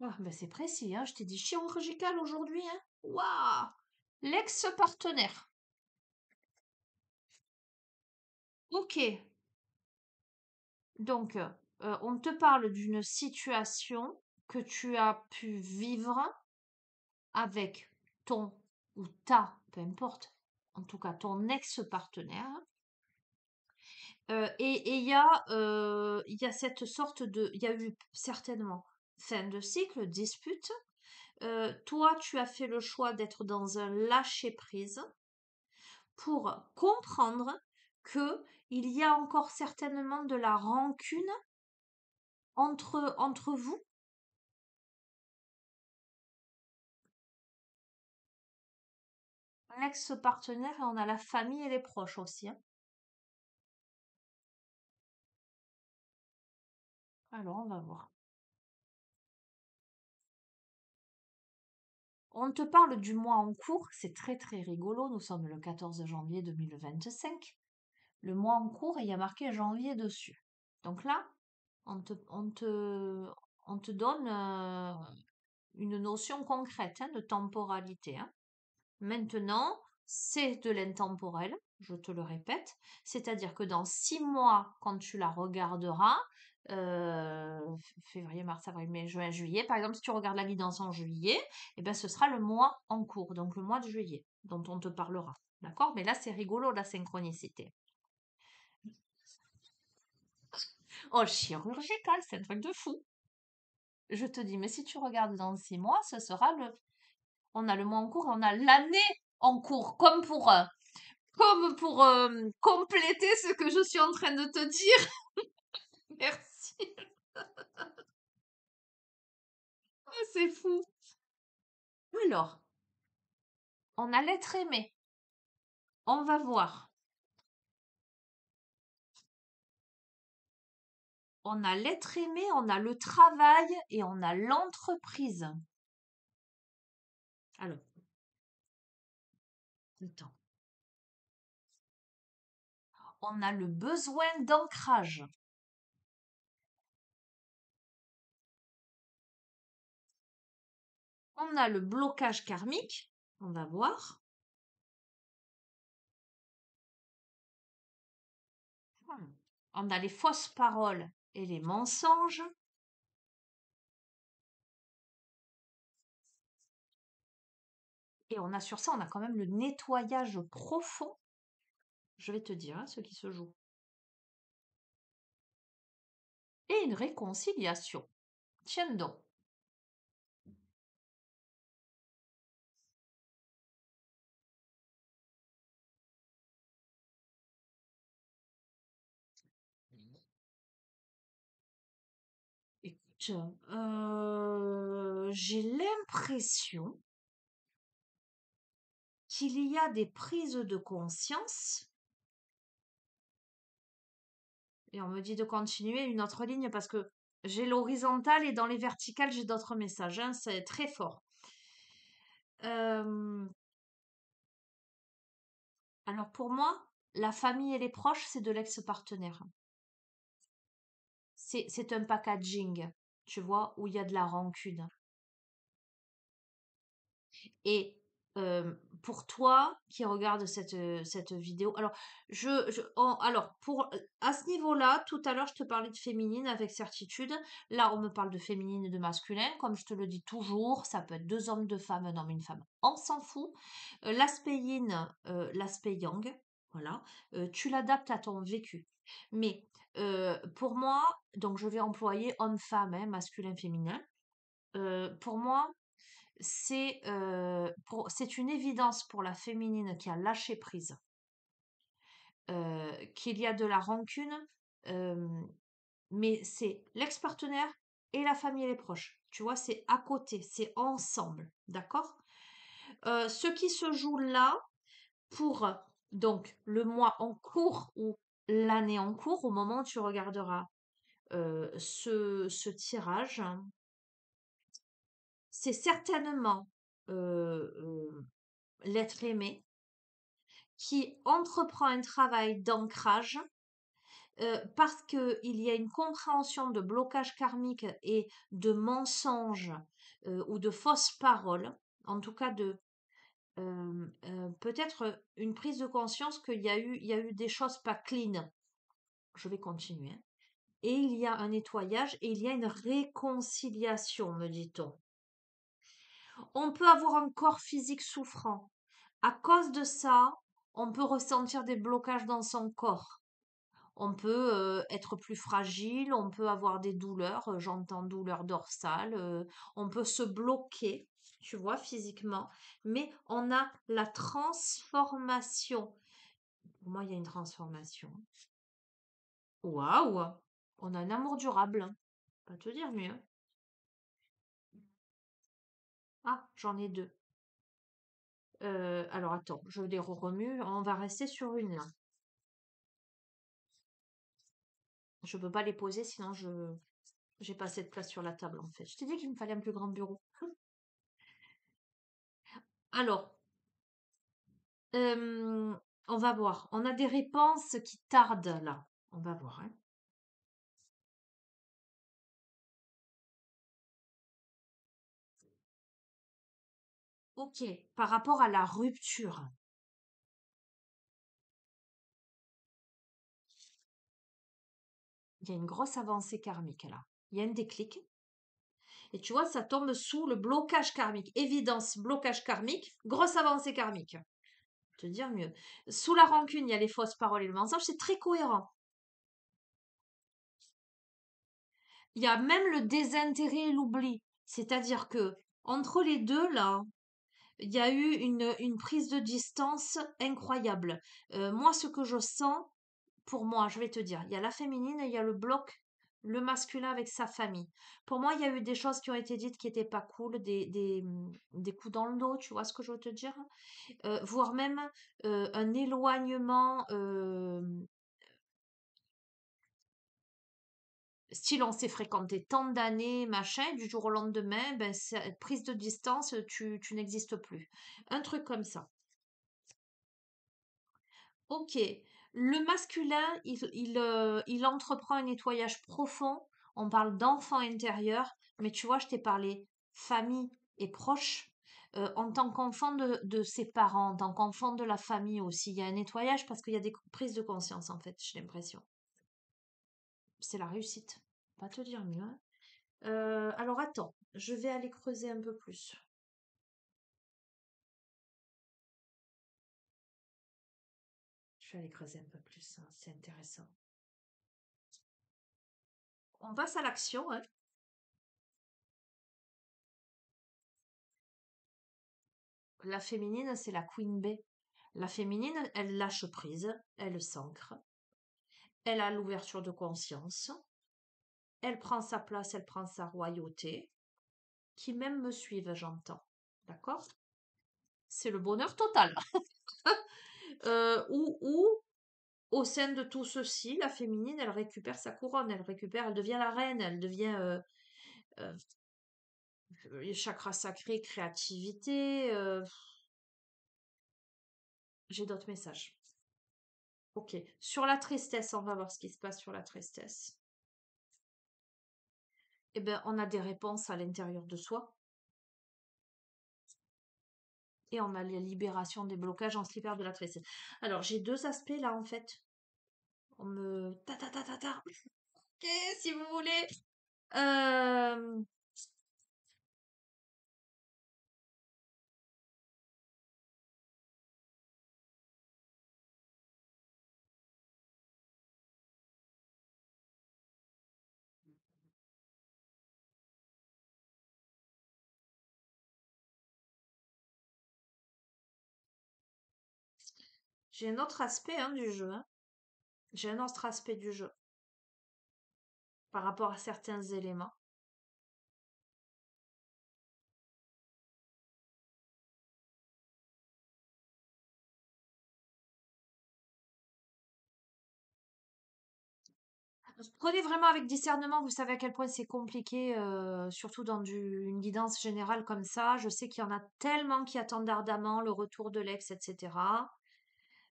Ah, ben c'est précis, hein, je t'ai dit chirurgical aujourd'hui, hein. Waouh! L'ex-partenaire. Ok, donc on te parle d'une situation que tu as pu vivre avec ton ou ta, peu importe, en tout cas ton ex-partenaire. Et il y a cette sorte de, il y a eu certainement fin de cycle, dispute. Toi, tu as fait le choix d'être dans un lâcher-prise pour comprendre que il y a encore certainement de la rancune entre vous. L'ex-partenaire et on a la famille et les proches aussi, hein. Alors, on va voir. On te parle du mois en cours, c'est très très rigolo. Nous sommes le 14 janvier 2025. Le mois en cours et il y a marqué janvier dessus. Donc là, on te donne une notion concrète hein, de temporalité. Hein. Maintenant, c'est de l'intemporel, je te le répète. C'est-à-dire que dans 6 mois, quand tu la regarderas, février, mars, avril, mai, juin, juillet. Par exemple, si tu regardes la guidance en juillet, eh ben, ce sera le mois en cours, donc le mois de juillet, dont on te parlera. D'accord? Mais là, c'est rigolo, la synchronicité. Oh, chirurgical, c'est un truc de fou. Je te dis, mais si tu regardes dans 6 mois, ce sera on a le mois en cours et on a l'année en cours, comme pour compléter ce que je suis en train de te dire. Merci. Ah, c'est fou. Alors, on a l'être aimé. On va voir. On a l'être aimé, on a le travail et on a l'entreprise. Alors, attends. On a le besoin d'ancrage. On a le blocage karmique. On va voir. Hmm. On a les fausses paroles et les mensonges. Et on a sur ça, on a quand même le nettoyage profond. Je vais te dire hein, ce qui se joue. Et une réconciliation. Tiens donc. Écoute, j'ai l'impression qu'il y a des prises de conscience. Et on me dit de continuer une autre ligne parce que j'ai l'horizontale et dans les verticales, j'ai d'autres messages. Hein, c'est très fort. Euh, alors pour moi, la famille et les proches, c'est de l'ex-partenaire. C'est un packaging, tu vois, où il y a de la rancune. Et pour toi qui regarde cette vidéo, alors, à ce niveau-là, tout à l'heure, je te parlais de féminine avec certitude. Là, on me parle de féminine et de masculin. Comme je te le dis toujours, ça peut être deux hommes, deux femmes, un homme, une femme. On s'en fout. L'aspect yin, l'aspect yang, voilà. Tu l'adaptes à ton vécu. Mais pour moi, donc je vais employer homme-femme, hein, masculin-féminin. Pour moi, c'est une évidence pour la féminine qui a lâché prise, qu'il y a de la rancune, euh, mais c'est l'ex-partenaire et la famille et les proches. Tu vois, c'est à côté, c'est ensemble, d'accord? Ce qui se joue là pour donc le mois en cours ou l'année en cours, au moment où tu regarderas ce tirage, c'est certainement l'être aimé qui entreprend un travail d'ancrage parce qu'il y a une compréhension de blocage karmique et de mensonges ou de fausses paroles, en tout cas peut-être une prise de conscience qu'il y a eu des choses pas clean. Je vais continuer. Hein. Et il y a un nettoyage et il y a une réconciliation, me dit-on. On peut avoir un corps physique souffrant. À cause de ça, on peut ressentir des blocages dans son corps. On peut être plus fragile, on peut avoir des douleurs, j'entends douleur dorsale, on peut se bloquer, tu vois, physiquement, mais on a la transformation. Pour moi, il y a une transformation. Waouh! On a un amour durable, hein. Pas te dire mieux. Ah, j'en ai deux. Alors attends, je les remue, on va rester sur une là. Je peux pas les poser, sinon j'ai pas assez de place sur la table en fait. Je t'ai dit qu'il me fallait un plus grand bureau. Alors, on va voir. On a des réponses qui tardent là. On va voir. Hein. Ok, par rapport à la rupture. il y a une grosse avancée karmique là. Il y a un déclic. Et tu vois, ça tombe sous le blocage karmique. Évidence, blocage karmique, grosse avancée karmique. Te dire mieux. Sous la rancune, il y a les fausses paroles et le mensonge. C'est très cohérent. Il y a même le désintérêt et l'oubli. C'est-à-dire que entre les deux, là, il y a eu une prise de distance incroyable. Moi, ce que je sens, pour moi, je vais te dire, il y a la féminine et il y a le bloc, le masculin avec sa famille. Pour moi, il y a eu des choses qui ont été dites qui n'étaient pas cool, des coups dans le dos, tu vois ce que je veux te dire? Voire même un éloignement, style on s'est fréquenté tant d'années, machin, du jour au lendemain, ben, prise de distance, tu n'existes plus. Un truc comme ça. Ok. Le masculin, il entreprend un nettoyage profond. On parle d'enfant intérieur, mais tu vois, je t'ai parlé famille et proche. En tant qu'enfant de ses parents, en tant qu'enfant de la famille aussi, il y a un nettoyage parce qu'il y a des prises de conscience, en fait, j'ai l'impression. C'est la réussite. Pas te dire mieux, hein. Alors attends, je vais aller creuser un peu plus. Je vais aller creuser un peu plus, hein, c'est intéressant. On passe à l'action, hein. La féminine, c'est la queen bee. La féminine, elle lâche prise, elle s'ancre, elle a l'ouverture de conscience, elle prend sa place, elle prend sa royauté, qui même me suivent, j'entends. D'accord? C'est le bonheur total. Ou, au sein de tout ceci, la féminine, elle récupère sa couronne, elle devient la reine, elle devient euh, chakra sacré, créativité. J'ai d'autres messages. Ok. Sur la tristesse, on va voir ce qui se passe sur la tristesse. Eh bien, on a des réponses à l'intérieur de soi et on a la libération des blocages, on se libère de la tristesse. Alors, j'ai deux aspects là en fait. On me. Ta ta ta ta ta. Ok, si vous voulez. Euh, J'ai un autre aspect hein, du jeu, hein. J'ai un autre aspect du jeu par rapport à certains éléments. Prenez vraiment avec discernement, vous savez à quel point c'est compliqué, surtout dans une guidance générale comme ça. Je sais qu'il y en a tellement qui attendent ardemment le retour de l'ex, etc.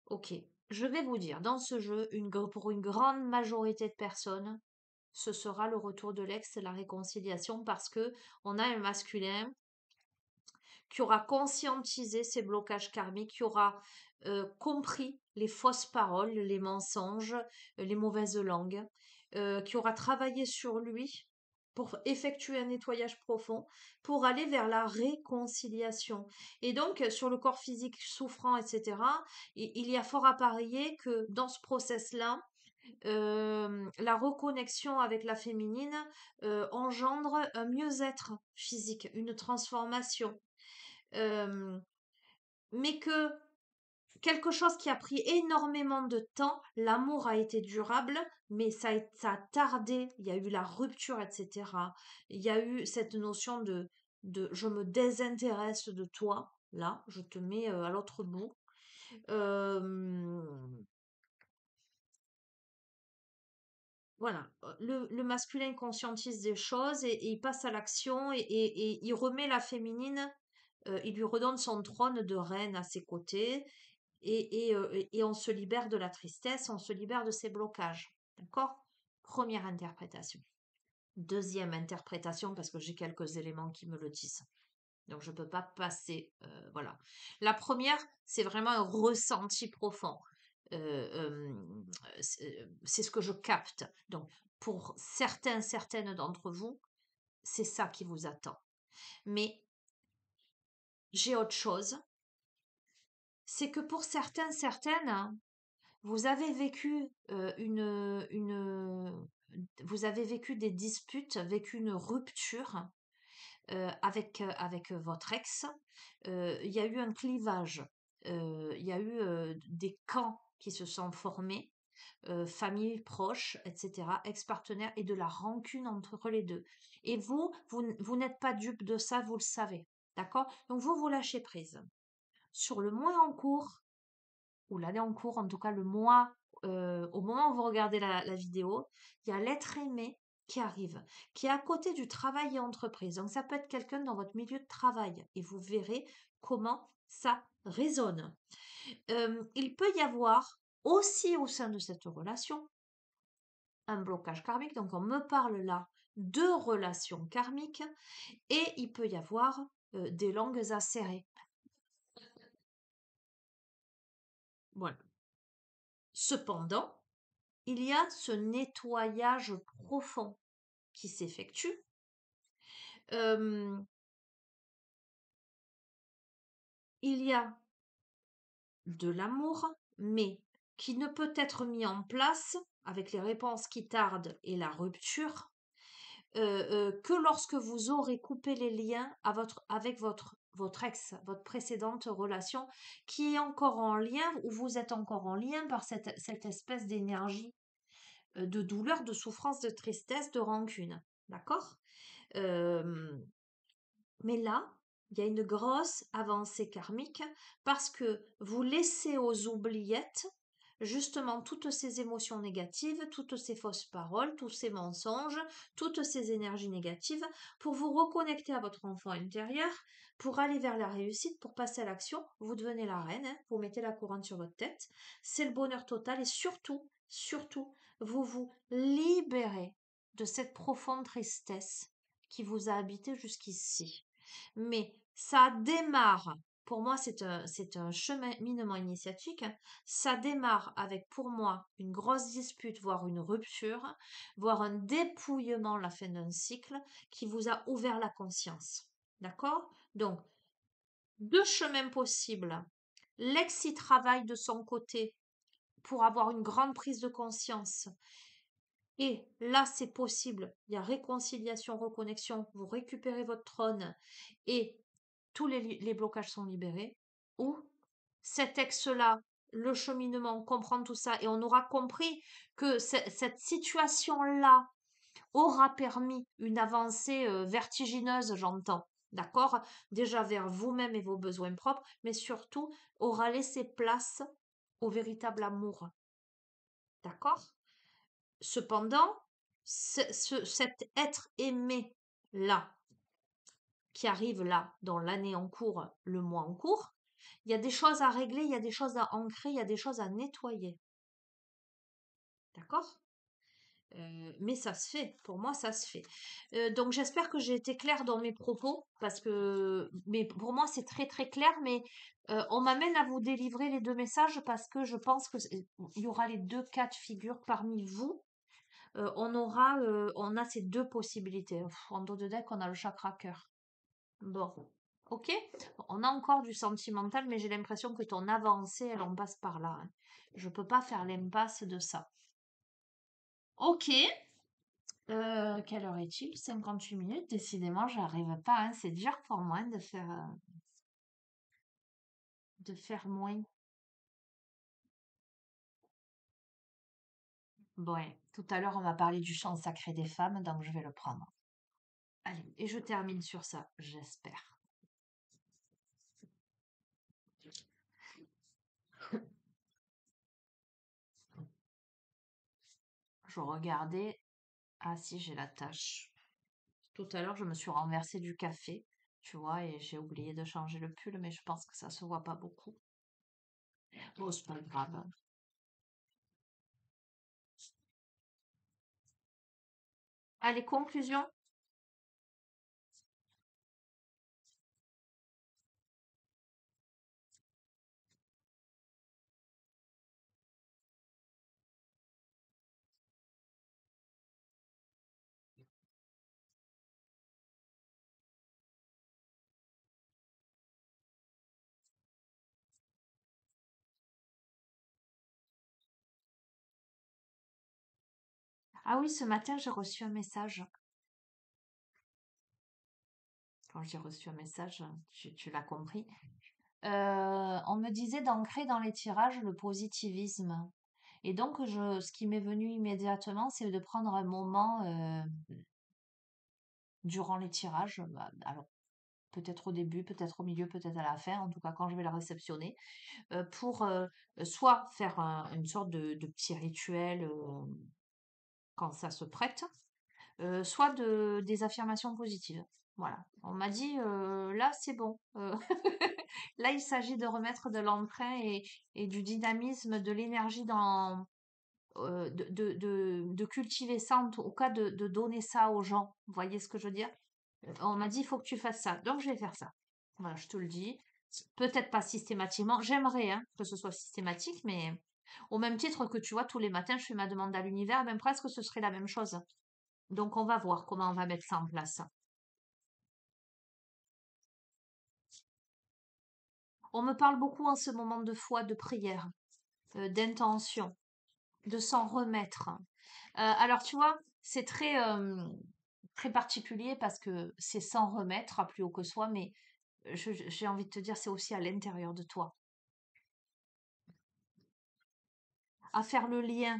Ok, je vais vous dire, dans ce jeu, pour une grande majorité de personnes, ce sera le retour de l'ex, la réconciliation, parce que on a un masculin qui aura conscientisé ses blocages karmiques, qui aura compris les fausses paroles, les mensonges, les mauvaises langues, qui aura travaillé sur lui pour effectuer un nettoyage profond, pour aller vers la réconciliation. Et donc, sur le corps physique souffrant, etc., il y a fort à parier que dans ce process-là, la reconnexion avec la féminine engendre un mieux-être physique, une transformation. Euh, mais que quelque chose qui a pris énormément de temps, l'amour a été durable, mais ça a tardé, il y a eu la rupture, etc. Il y a eu cette notion de je me désintéresse de toi, là, je te mets à l'autre bout. Euh, voilà, le masculin conscientise des choses et il passe à l'action et il remet la féminine, il lui redonne son trône de reine à ses côtés et on se libère de la tristesse, on se libère de ses blocages. D'accord? Première interprétation. Deuxième interprétation, parce que j'ai quelques éléments qui me le disent. Donc je ne peux pas passer. Voilà. La première, c'est vraiment un ressenti profond. C'est ce que je capte. Donc pour certaines d'entre vous, c'est ça qui vous attend. Mais j'ai autre chose, c'est que pour certaines, vous avez vécu vous avez vécu des disputes, vécu une rupture avec votre ex. Il y a eu un clivage, il y a eu des camps qui se sont formés, famille proche, etc., ex-partenaire, et de la rancune entre les deux. Et vous n'êtes pas dupe de ça, vous le savez. D'accord? Donc vous lâchez prise. Sur le mois en cours, ou l'année en cours, en tout cas le mois, au moment où vous regardez la vidéo, il y a l'être aimé qui arrive, qui est à côté du travail et entreprise. Donc ça peut être quelqu'un dans votre milieu de travail et vous verrez comment ça résonne. Il peut y avoir aussi au sein de cette relation un blocage karmique, donc on me parle là de relations karmiques, et il peut y avoir des langues acérées. Voilà. Cependant, il y a ce nettoyage profond qui s'effectue. Il y a de l'amour, mais qui ne peut être mis en place avec les réponses qui tardent et la rupture que lorsque vous aurez coupé les liens avec votre ex, votre précédente relation, qui est encore en lien, ou vous êtes encore en lien par cette espèce d'énergie de douleur, de souffrance, de tristesse, de rancune. D'accord? Mais là, il y a une grosse avancée karmique parce que vous laissez aux oubliettes justement toutes ces émotions négatives, toutes ces fausses paroles, tous ces mensonges, toutes ces énergies négatives pour vous reconnecter à votre enfant intérieur, pour aller vers la réussite, pour passer à l'action. Vous devenez la reine, hein, vous mettez la couronne sur votre tête. C'est le bonheur total et surtout, vous vous libérez de cette profonde tristesse qui vous a habité jusqu'ici. Mais ça démarre, pour moi c'est un cheminement initiatique, ça démarre avec pour moi une grosse dispute, voire une rupture, voire un dépouillement, la fin d'un cycle qui vous a ouvert la conscience. D'accord? Donc, deux chemins possibles. L'ex y travaille de son côté pour avoir une grande prise de conscience. Et là, c'est possible. Il y a réconciliation, reconnexion. Vous récupérez votre trône et tous les blocages sont libérés. Ou cet ex-là, le cheminement, comprend tout ça et on aura compris que cette situation-là aura permis une avancée vertigineuse, j'entends. D'accord? Déjà vers vous-même et vos besoins propres, mais surtout aura laissé place au véritable amour. D'accord? Cependant, cet être aimé là, qui arrive là, dans l'année en cours, le mois en cours, il y a des choses à régler, il y a des choses à ancrer, il y a des choses à nettoyer. D'accord? Mais ça se fait, pour moi ça se fait. Donc j'espère que j'ai été claire dans mes propos, parce que mais pour moi c'est très très clair, mais on m'amène à vous délivrer les deux messages parce que je pense que il y aura les deux cas de figure parmi vous. On a ces deux possibilités. En dos de deck, on a le chakra cœur. Bon, ok. On a encore du sentimental, mais j'ai l'impression que ton avancée, elle en passe par là, hein. Je peux pas faire l'impasse de ça. Ok. Quelle heure est-il? 58 minutes. Décidément, j'arrive pas, hein. C'est dur pour moi de faire moins. Bon, ouais. Tout à l'heure, on m'a parlé du chant sacré des femmes, donc je vais le prendre. Allez, et je termine sur ça, j'espère. Je regardais. Ah si, j'ai la tâche. Tout à l'heure, je me suis renversé du café, tu vois, et j'ai oublié de changer le pull, mais je pense que ça se voit pas beaucoup. Bon, c'est pas grave. Allez, conclusion. Ah oui, ce matin, j'ai reçu un message. Quand j'ai reçu un message, tu l'as compris. On me disait d'ancrer dans les tirages le positivisme. Et donc, ce qui m'est venu immédiatement, c'est de prendre un moment durant les tirages. Alors, peut-être au début, peut-être au milieu, peut-être à la fin, en tout cas quand je vais la réceptionner, pour soit faire une sorte de petit rituel quand ça se prête, soit des affirmations positives. Voilà. On m'a dit, là, c'est bon. Là, il s'agit de remettre de l'entrain et du dynamisme, de l'énergie dans, de cultiver ça, en tout cas de donner ça aux gens. Vous voyez ce que je veux dire? On m'a dit, il faut que tu fasses ça. Donc, je vais faire ça. Voilà, je te le dis. Peut-être pas systématiquement. J'aimerais hein, que ce soit systématique, mais au même titre que tu vois, tous les matins, je fais ma demande à l'univers, même presque ce serait la même chose. Donc, on va voir comment on va mettre ça en place. On me parle beaucoup en ce moment de foi, de prière, d'intention, de s'en remettre. Alors, tu vois, c'est très particulier parce que c'est s'en remettre à plus haut que soi, mais j'ai envie de te dire, c'est aussi à l'intérieur de toi. À faire le lien.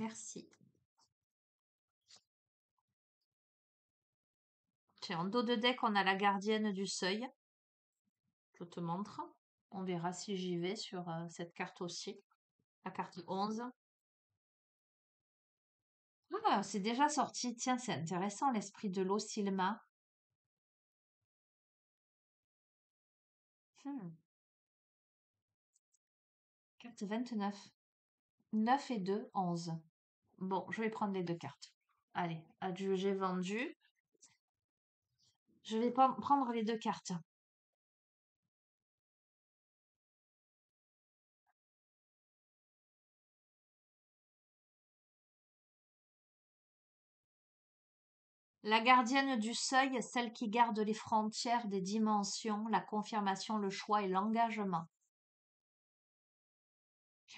Merci. Tiens, en dos de deck, on a la gardienne du seuil. Je te montre. On verra si j'y vais sur cette carte aussi. La carte 11. Ah, c'est déjà sorti. Tiens, c'est intéressant, l'esprit de l'eau, Silma. Hmm. Carte 29. 9 et 2, 11. Bon, je vais prendre les deux cartes. Allez, adieu, j'ai vendu. Je vais prendre les deux cartes. La gardienne du seuil, celle qui garde les frontières des dimensions, la confirmation, le choix et l'engagement.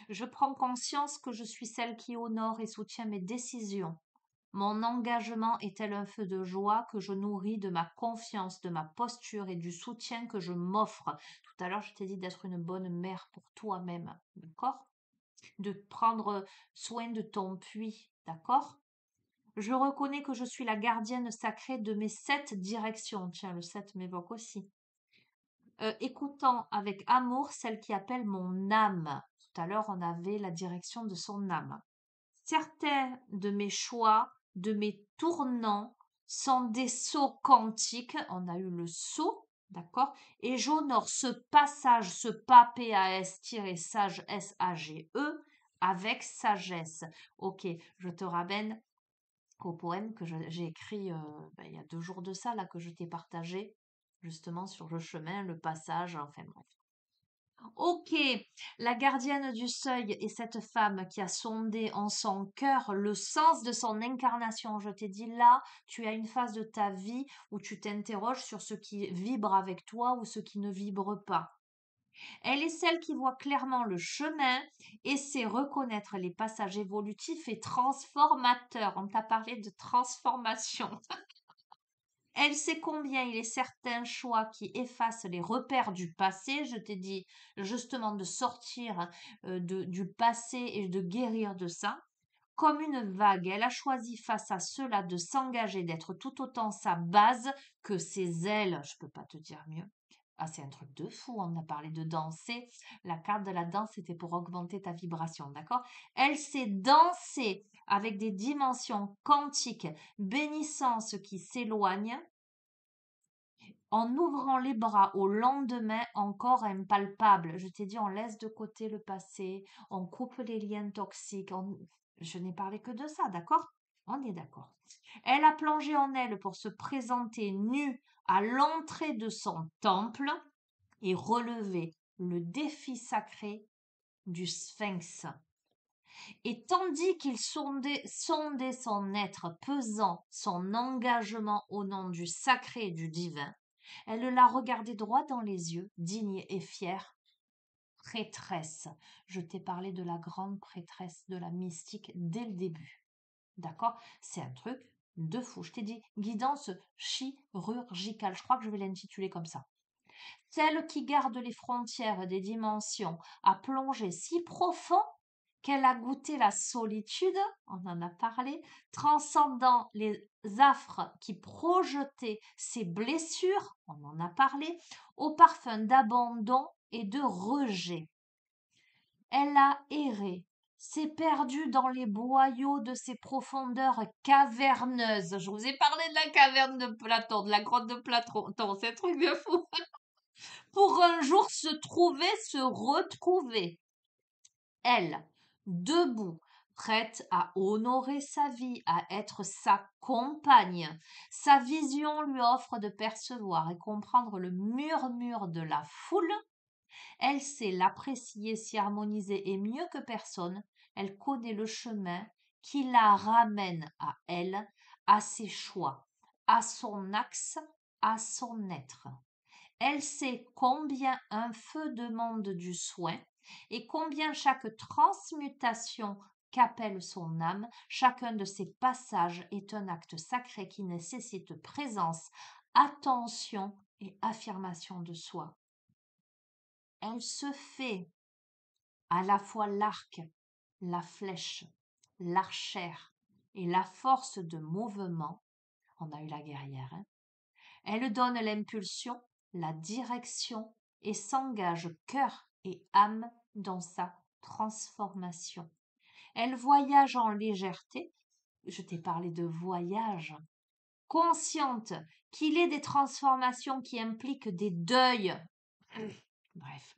Je prends conscience que je suis celle qui honore et soutient mes décisions. Mon engagement est tel un feu de joie que je nourris de ma confiance, de ma posture et du soutien que je m'offre. Tout à l'heure, je t'ai dit d'être une bonne mère pour toi-même, d'accord? De prendre soin de ton puits, d'accord? Je reconnais que je suis la gardienne sacrée de mes 7 directions. Tiens, le 7 m'évoque aussi. Écoutant avec amour celle qui appelle mon âme. Tout à l'heure, on avait la direction de son âme. Certains de mes choix, de mes tournants, sont des sauts quantiques. On a eu le saut, d'accord? Et j'honore ce passage, ce pas PAS-sage SAGE avec sagesse. Ok, je te ramène au poème que j'ai écrit il y a 2 jours de ça, là, que je t'ai partagé, justement sur le chemin, le passage, enfin bref. Ok, la gardienne du seuil est cette femme qui a sondé en son cœur le sens de son incarnation. Je t'ai dit là, tu as une phase de ta vie où tu t'interroges sur ce qui vibre avec toi ou ce qui ne vibre pas. Elle est celle qui voit clairement le chemin et sait reconnaître les passages évolutifs et transformateurs. On t'a parlé de transformation. Elle sait combien il est certains choix qui effacent les repères du passé. Je t'ai dit justement de sortir du passé et de guérir de ça. Comme une vague, elle a choisi face à cela de s'engager, d'être tout autant sa base que ses ailes. Je peux pas te dire mieux. Ah, c'est un truc de fou. On a parlé de danser. La carte de la danse, c'était pour augmenter ta vibration, d'accord? Elle sait danser avec des dimensions quantiques, bénissant ce qui s'éloigne en ouvrant les bras au lendemain encore impalpable. Je t'ai dit, on laisse de côté le passé, on coupe les liens toxiques. Je n'ai parlé que de ça, d'accord? On est d'accord. Elle a plongé en elle pour se présenter nue à l'entrée de son temple et relever le défi sacré du sphinx. Et tandis qu'il sondait son être pesant, son engagement au nom du sacré et du divin, elle l'a regardé droit dans les yeux, digne et fière. prêtresse. Je t'ai parlé de la grande prêtresse de la mystique dès le début. D'accord? C'est un truc de fou. Je t'ai dit guidance chirurgicale. Je crois que je vais l'intituler comme ça. Celle qui garde les frontières des dimensions a plongé si profond qu'elle a goûté la solitude, on en a parlé, transcendant les affres qui projetaient ses blessures, on en a parlé, au parfum d'abandon et de rejet. Elle a erré, s'est perdue dans les boyaux de ces profondeurs caverneuses. Je vous ai parlé de la caverne de Platon, de la grotte de Platon, c'est un truc de fou. Pour un jour se retrouver. Elle, debout, prête à honorer sa vie, à être sa compagne. Sa vision lui offre de percevoir et comprendre le murmure de la foule. Elle sait l'apprécier, s'y harmoniser et mieux que personne, elle connaît le chemin qui la ramène à elle, à ses choix, à son axe, à son être. Elle sait combien un feu demande du soin et combien chaque transmutation qu'appelle son âme, chacun de ces passages est un acte sacré qui nécessite présence, attention et affirmation de soi. Elle se fait à la fois l'arc, la flèche, l'archère et la force de mouvement. On a eu la guerrière, hein. Elle donne l'impulsion, la direction et s'engage cœur et âme dans sa transformation. Elle voyage en légèreté, je t'ai parlé de voyage, consciente qu'il est des transformations qui impliquent des deuils, bref,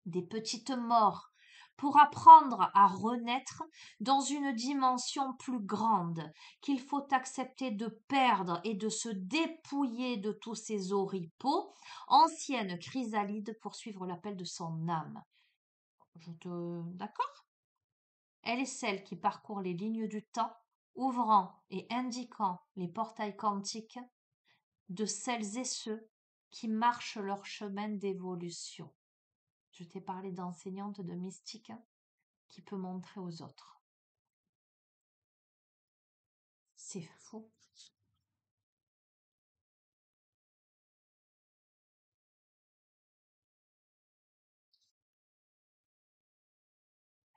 des petites morts, pour apprendre à renaître dans une dimension plus grande, qu'il faut accepter de perdre et de se dépouiller de tous ces oripeaux, anciennes chrysalides pour suivre l'appel de son âme. D'accord? Elle est celle qui parcourt les lignes du temps, ouvrant et indiquant les portails quantiques de celles et ceux qui marchent leur chemin d'évolution. Je t'ai parlé d'enseignante, de mystique, qui peut montrer aux autres. C'est fou.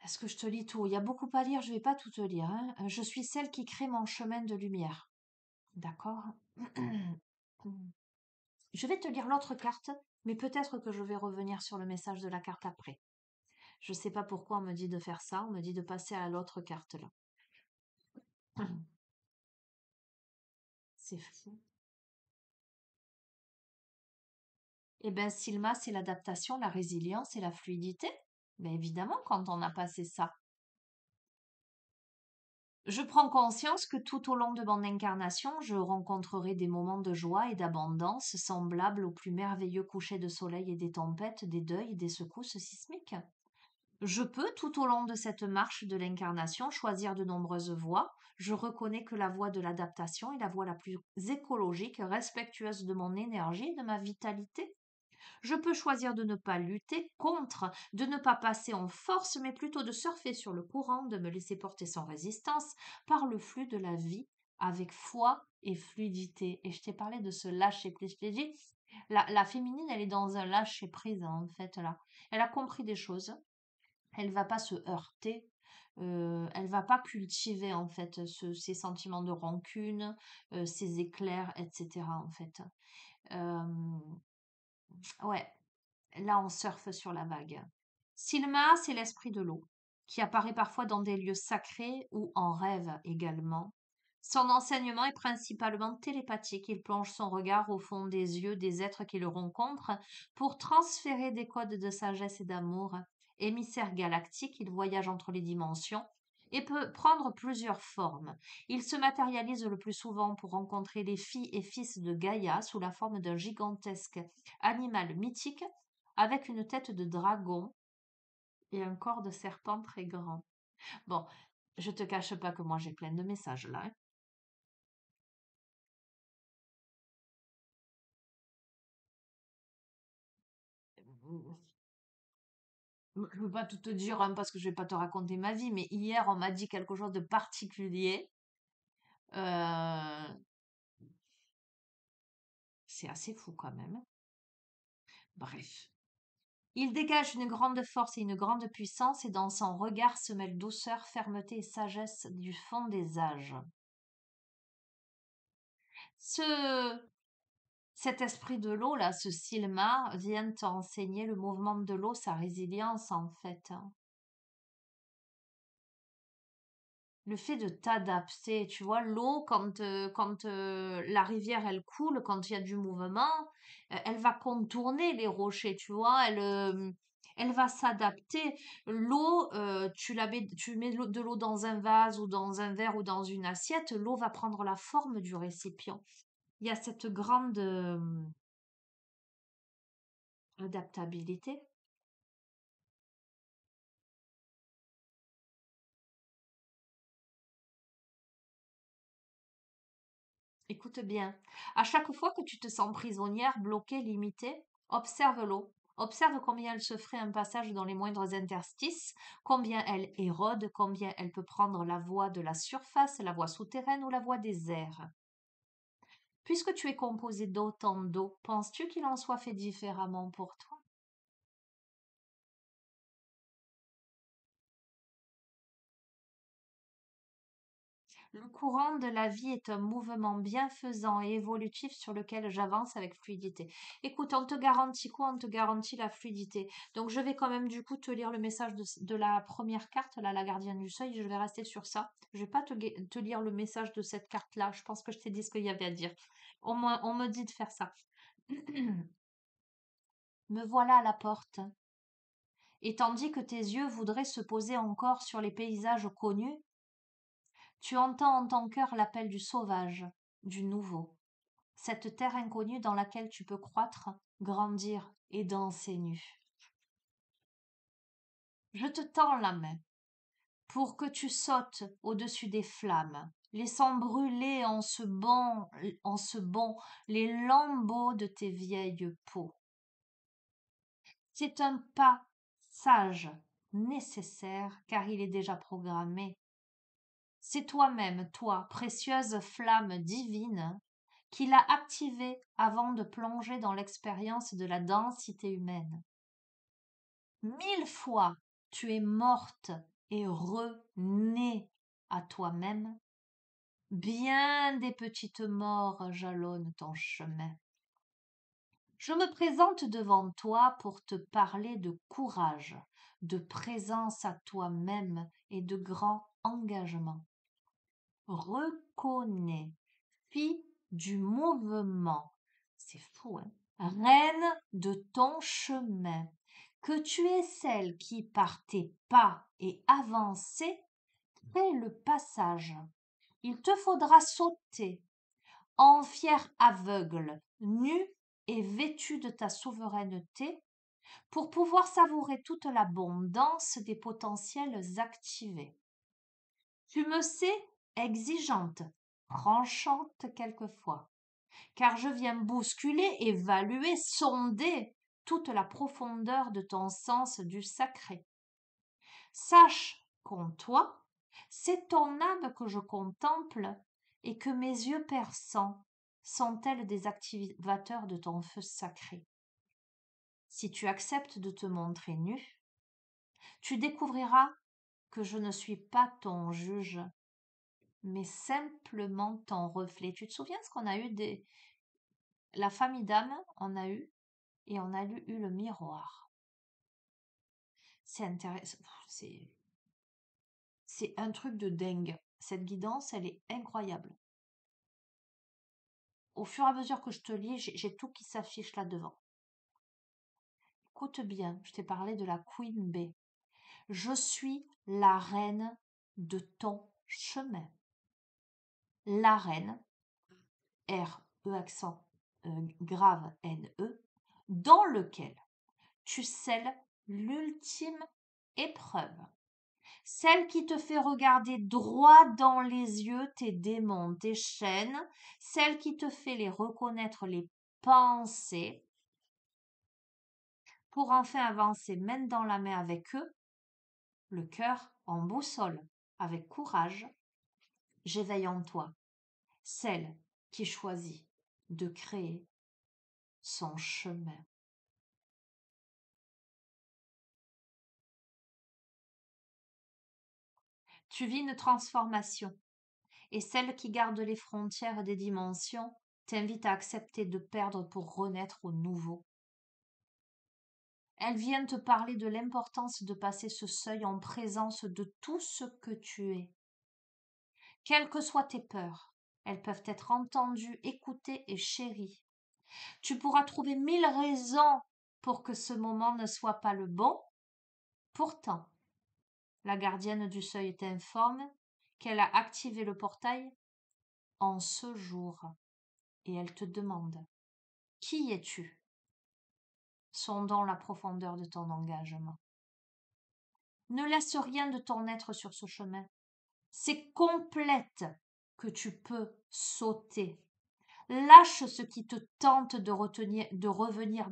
Est-ce que je te lis tout? Il y a beaucoup à lire, je ne vais pas tout te lire, hein. Je suis celle qui crée mon chemin de lumière. D'accord? Je vais te lire l'autre carte, mais peut-être que je vais revenir sur le message de la carte après. Je ne sais pas pourquoi on me dit de faire ça, on me dit de passer à l'autre carte là. C'est fou. Eh bien, Silma, c'est l'adaptation, la résilience et la fluidité. Mais évidemment, quand on a passé ça. Je prends conscience que tout au long de mon incarnation, je rencontrerai des moments de joie et d'abondance semblables au plus merveilleux coucher de soleil et des tempêtes, des deuils, des secousses sismiques. Je peux, tout au long de cette marche de l'incarnation, choisir de nombreuses voies. Je reconnais que la voie de l'adaptation est la voie la plus écologique, respectueuse de mon énergie et de ma vitalité. Je peux choisir de ne pas lutter contre, de ne pas passer en force, mais plutôt de surfer sur le courant, de me laisser porter sans résistance par le flux de la vie avec foi et fluidité. Et je t'ai parlé de ce lâcher prise. Je t'ai dit, la féminine, elle est dans un lâcher prise, hein, en fait, là. Elle a compris des choses. Elle va pas se heurter. Elle va pas cultiver, en fait, ces sentiments de rancune, ces éclairs, etc., en fait. Euh, ouais, là, on surfe sur la vague. Silma, c'est l'esprit de l'eau, qui apparaît parfois dans des lieux sacrés ou en rêve également. Son enseignement est principalement télépathique. Il plonge son regard au fond des yeux des êtres qui le rencontrent pour transférer des codes de sagesse et d'amour. Émissaire galactique, il voyage entre les dimensions et peut prendre plusieurs formes. Il se matérialise le plus souvent pour rencontrer les filles et fils de Gaïa sous la forme d'un gigantesque animal mythique avec une tête de dragon et un corps de serpent très grand. Bon, je te cache pas que moi j'ai plein de messages là, hein. Je veux pas tout te dire hein, parce que je vais pas te raconter ma vie, mais hier on m'a dit quelque chose de particulier. Euh, c'est assez fou quand même. Bref. Il dégage une grande force et une grande puissance, et dans son regard se mêlent douceur, fermeté et sagesse du fond des âges. Ce, Cet esprit de l'eau, là, ce Silmar, vient t'enseigner le mouvement de l'eau, sa résilience en fait, hein. Le fait de t'adapter, tu vois, l'eau, quand la rivière, elle coule, quand il y a du mouvement, elle va contourner les rochers, tu vois, elle va s'adapter. L'eau, tu mets de l'eau dans un vase ou dans un verre ou dans une assiette, l'eau va prendre la forme du récipient. Il y a cette grande adaptabilité. Écoute bien. À chaque fois que tu te sens prisonnière, bloquée, limitée, observe l'eau. Observe combien elle se ferait un passage dans les moindres interstices, combien elle érode, combien elle peut prendre la voie de la surface, la voie souterraine ou la voie des airs. Puisque tu es composé d'autant d'eau, penses-tu qu'il en soit fait différemment pour toi? Le courant de la vie est un mouvement bienfaisant et évolutif sur lequel j'avance avec fluidité. Écoute, on te garantit quoi? On te garantit la fluidité. Donc, je vais quand même du coup te lire le message de la première carte, là, la gardienne du seuil. Je vais rester sur ça. Je vais pas te lire le message de cette carte-là. Je pense que je t'ai dit ce qu'il y avait à dire. On me dit de faire ça. Me voilà à la porte. Et tandis que tes yeux voudraient se poser encore sur les paysages connus, tu entends en ton cœur l'appel du sauvage, du nouveau, cette terre inconnue dans laquelle tu peux croître, grandir et danser nu. Je te tends la main pour que tu sautes au-dessus des flammes, laissant brûler en ce bond les lambeaux de tes vieilles peaux. C'est un pas sage, nécessaire, car il est déjà programmé. C'est toi-même, toi, précieuse flamme divine, qui l'a activé avant de plonger dans l'expérience de la densité humaine. 1000 fois, tu es morte et renée à toi-même. Bien des petites morts jalonnent ton chemin. Je me présente devant toi pour te parler de courage, de présence à toi-même et de grand engagement. Reconnais, fille du mouvement, c'est fou, hein, reine de ton chemin, que tu es celle qui, par tes pas et avancées, fait le passage. Il te faudra sauter, en fier aveugle, nu et vêtu de ta souveraineté, pour pouvoir savourer toute l'abondance des potentiels activés. Tu me sais exigeante, tranchante quelquefois, car je viens bousculer, évaluer, sonder toute la profondeur de ton sens du sacré. Sache qu'en toi, c'est ton âme que je contemple et que mes yeux perçants sont-elles des activateurs de ton feu sacré. Si tu acceptes de te montrer nu, tu découvriras que je ne suis pas ton juge, mais simplement ton reflet. Tu te souviens ce qu'on a eu des... La famille d'âme, on a eu, et on a eu le miroir. C'est intéressant. C'est un truc de dingue. Cette guidance, elle est incroyable. Au fur et à mesure que je te lis, j'ai tout qui s'affiche là devant. Écoute bien, je t'ai parlé de la Queen Bee. Je suis la reine de ton chemin. La reine, R-E accent grave N-E, dans lequel tu scelles l'ultime épreuve. Celle qui te fait regarder droit dans les yeux tes démons, tes chaînes, celle qui te fait les reconnaître les pensées, pour enfin avancer main dans la main avec eux, le cœur en boussole, avec courage, j'éveille en toi celle qui choisit de créer son chemin. Tu vis une transformation et celle qui garde les frontières des dimensions t'invite à accepter de perdre pour renaître au nouveau. Elle vient te parler de l'importance de passer ce seuil en présence de tout ce que tu es. Quelles que soient tes peurs, elles peuvent être entendues, écoutées et chéries. Tu pourras trouver 1000 raisons pour que ce moment ne soit pas le bon. Pourtant, la gardienne du seuil t'informe qu'elle a activé le portail en ce jour et elle te demande: qui es-tu? Sondons la profondeur de ton engagement. Ne laisse rien de ton être sur ce chemin. C'est complète que tu peux sauter. Lâche ce qui te tente de retenir, de revenir.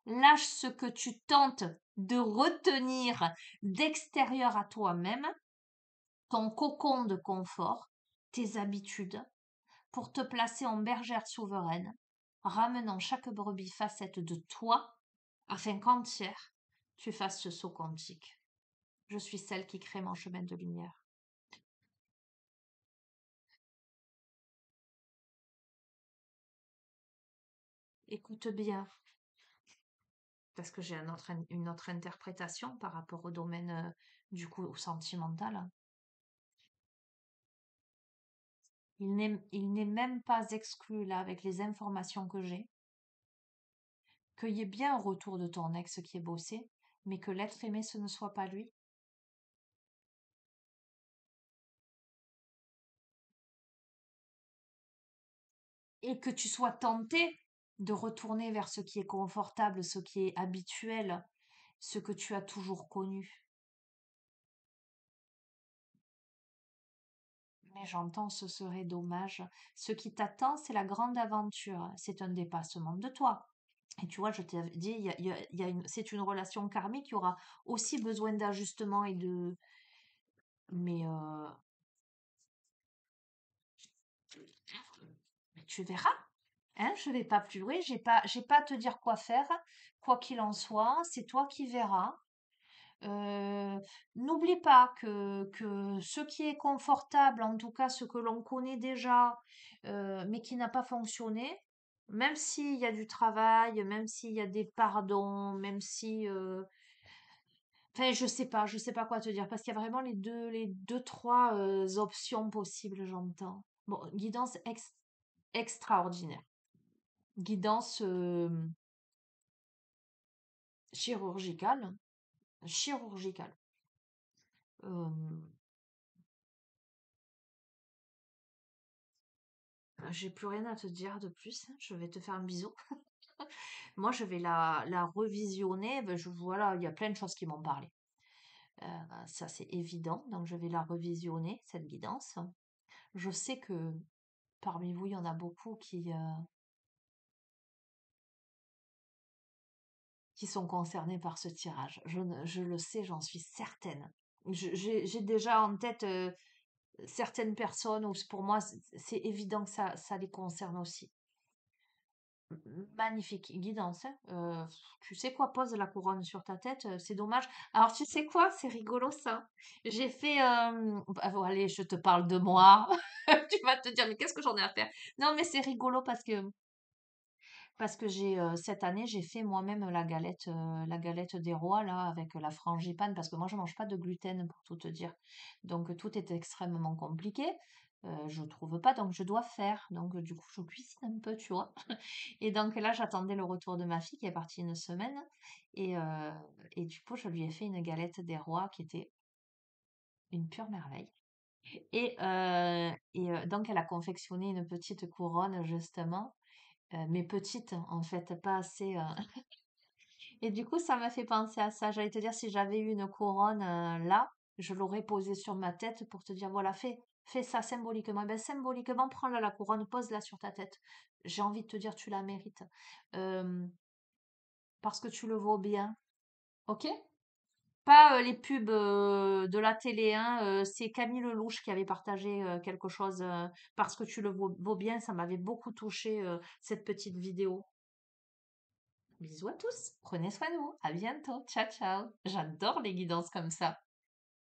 Lâche ce que tu tentes de retenir d'extérieur à toi-même, ton cocon de confort, tes habitudes, pour te placer en bergère souveraine, ramenant chaque brebis facette de toi, afin qu'entière, tu fasses ce saut quantique. Je suis celle qui crée mon chemin de lumière. Écoute bien, parce que j'ai une autre interprétation par rapport au domaine du coup au sentimental. Il n'est même pas exclu là avec les informations que j'ai qu'il y ait bien un retour de ton ex qui est bossé, mais que l'être aimé ce ne soit pas lui. Et que tu sois tenté de retourner vers ce qui est confortable, ce qui est habituel, ce que tu as toujours connu. Mais j'entends, ce serait dommage. Ce qui t'attend, c'est la grande aventure. C'est un dépassement de toi. Et tu vois, je t'ai dit, c'est une relation karmique qui aura aussi besoin d'ajustement et de... Mais tu verras, hein, je vais pas pleurer, j'ai pas à te dire quoi faire, quoi qu'il en soit, c'est toi qui verras. Euh, N'oublie pas que ce qui est confortable, en tout cas ce que l'on connaît déjà, mais qui n'a pas fonctionné, même s'il y a du travail, même s'il y a des pardons, même si... enfin, je sais pas quoi te dire, parce qu'il y a vraiment les deux, trois options possibles, j'entends. Bon, guidance extraordinaire. Guidance chirurgicale. Chirurgicale. Euh, j'ai plus rien à te dire de plus. Je vais te faire un bisou. Moi, je vais la revisionner. Ben, voilà, il y a plein de choses qui m'ont parlé. Euh, Ça, c'est évident. Donc, je vais la revisionner, cette guidance. Je sais que parmi vous, il y en a beaucoup qui sont concernés par ce tirage. Je le sais, j'en suis certaine. J'ai déjà en tête certaines personnes où pour moi, c'est évident que ça les concerne aussi. Magnifique guidance, hein. Tu sais quoi, pose la couronne sur ta tête, c'est dommage. Alors, tu sais quoi, c'est rigolo ça. J'ai fait, bah, bon, allez, je te parle de moi. Tu vas te dire, mais qu'est-ce que j'en ai à faire? Non, mais c'est rigolo parce que cette année, j'ai fait moi-même la galette des rois, là, avec la frangipane, parce que moi, je mange pas de gluten, pour tout te dire. Donc, tout est extrêmement compliqué. Je trouve pas, donc je dois faire. Donc, du coup, je cuisine un peu, tu vois. Et donc là, j'attendais le retour de ma fille qui est partie une semaine. Et, euh, et du coup, je lui ai fait une galette des rois qui était une pure merveille. Donc, elle a confectionné une petite couronne, justement, mais petite, en fait, pas assez. Et du coup, ça m'a fait penser à ça. J'allais te dire, si j'avais eu une couronne là, je l'aurais posée sur ma tête pour te dire, voilà, fais ça symboliquement. Eh ben, symboliquement, prends la couronne, pose-la sur ta tête. J'ai envie de te dire, tu la mérites. Euh, parce que tu le vaux bien. Ok? Pas les pubs de la télé, hein, c'est Camille Lelouch qui avait partagé quelque chose parce que tu le vaux bien. Ça m'avait beaucoup touché cette petite vidéo. Bisous à tous, prenez soin de vous, à bientôt, ciao ciao. J'adore les guidances comme ça.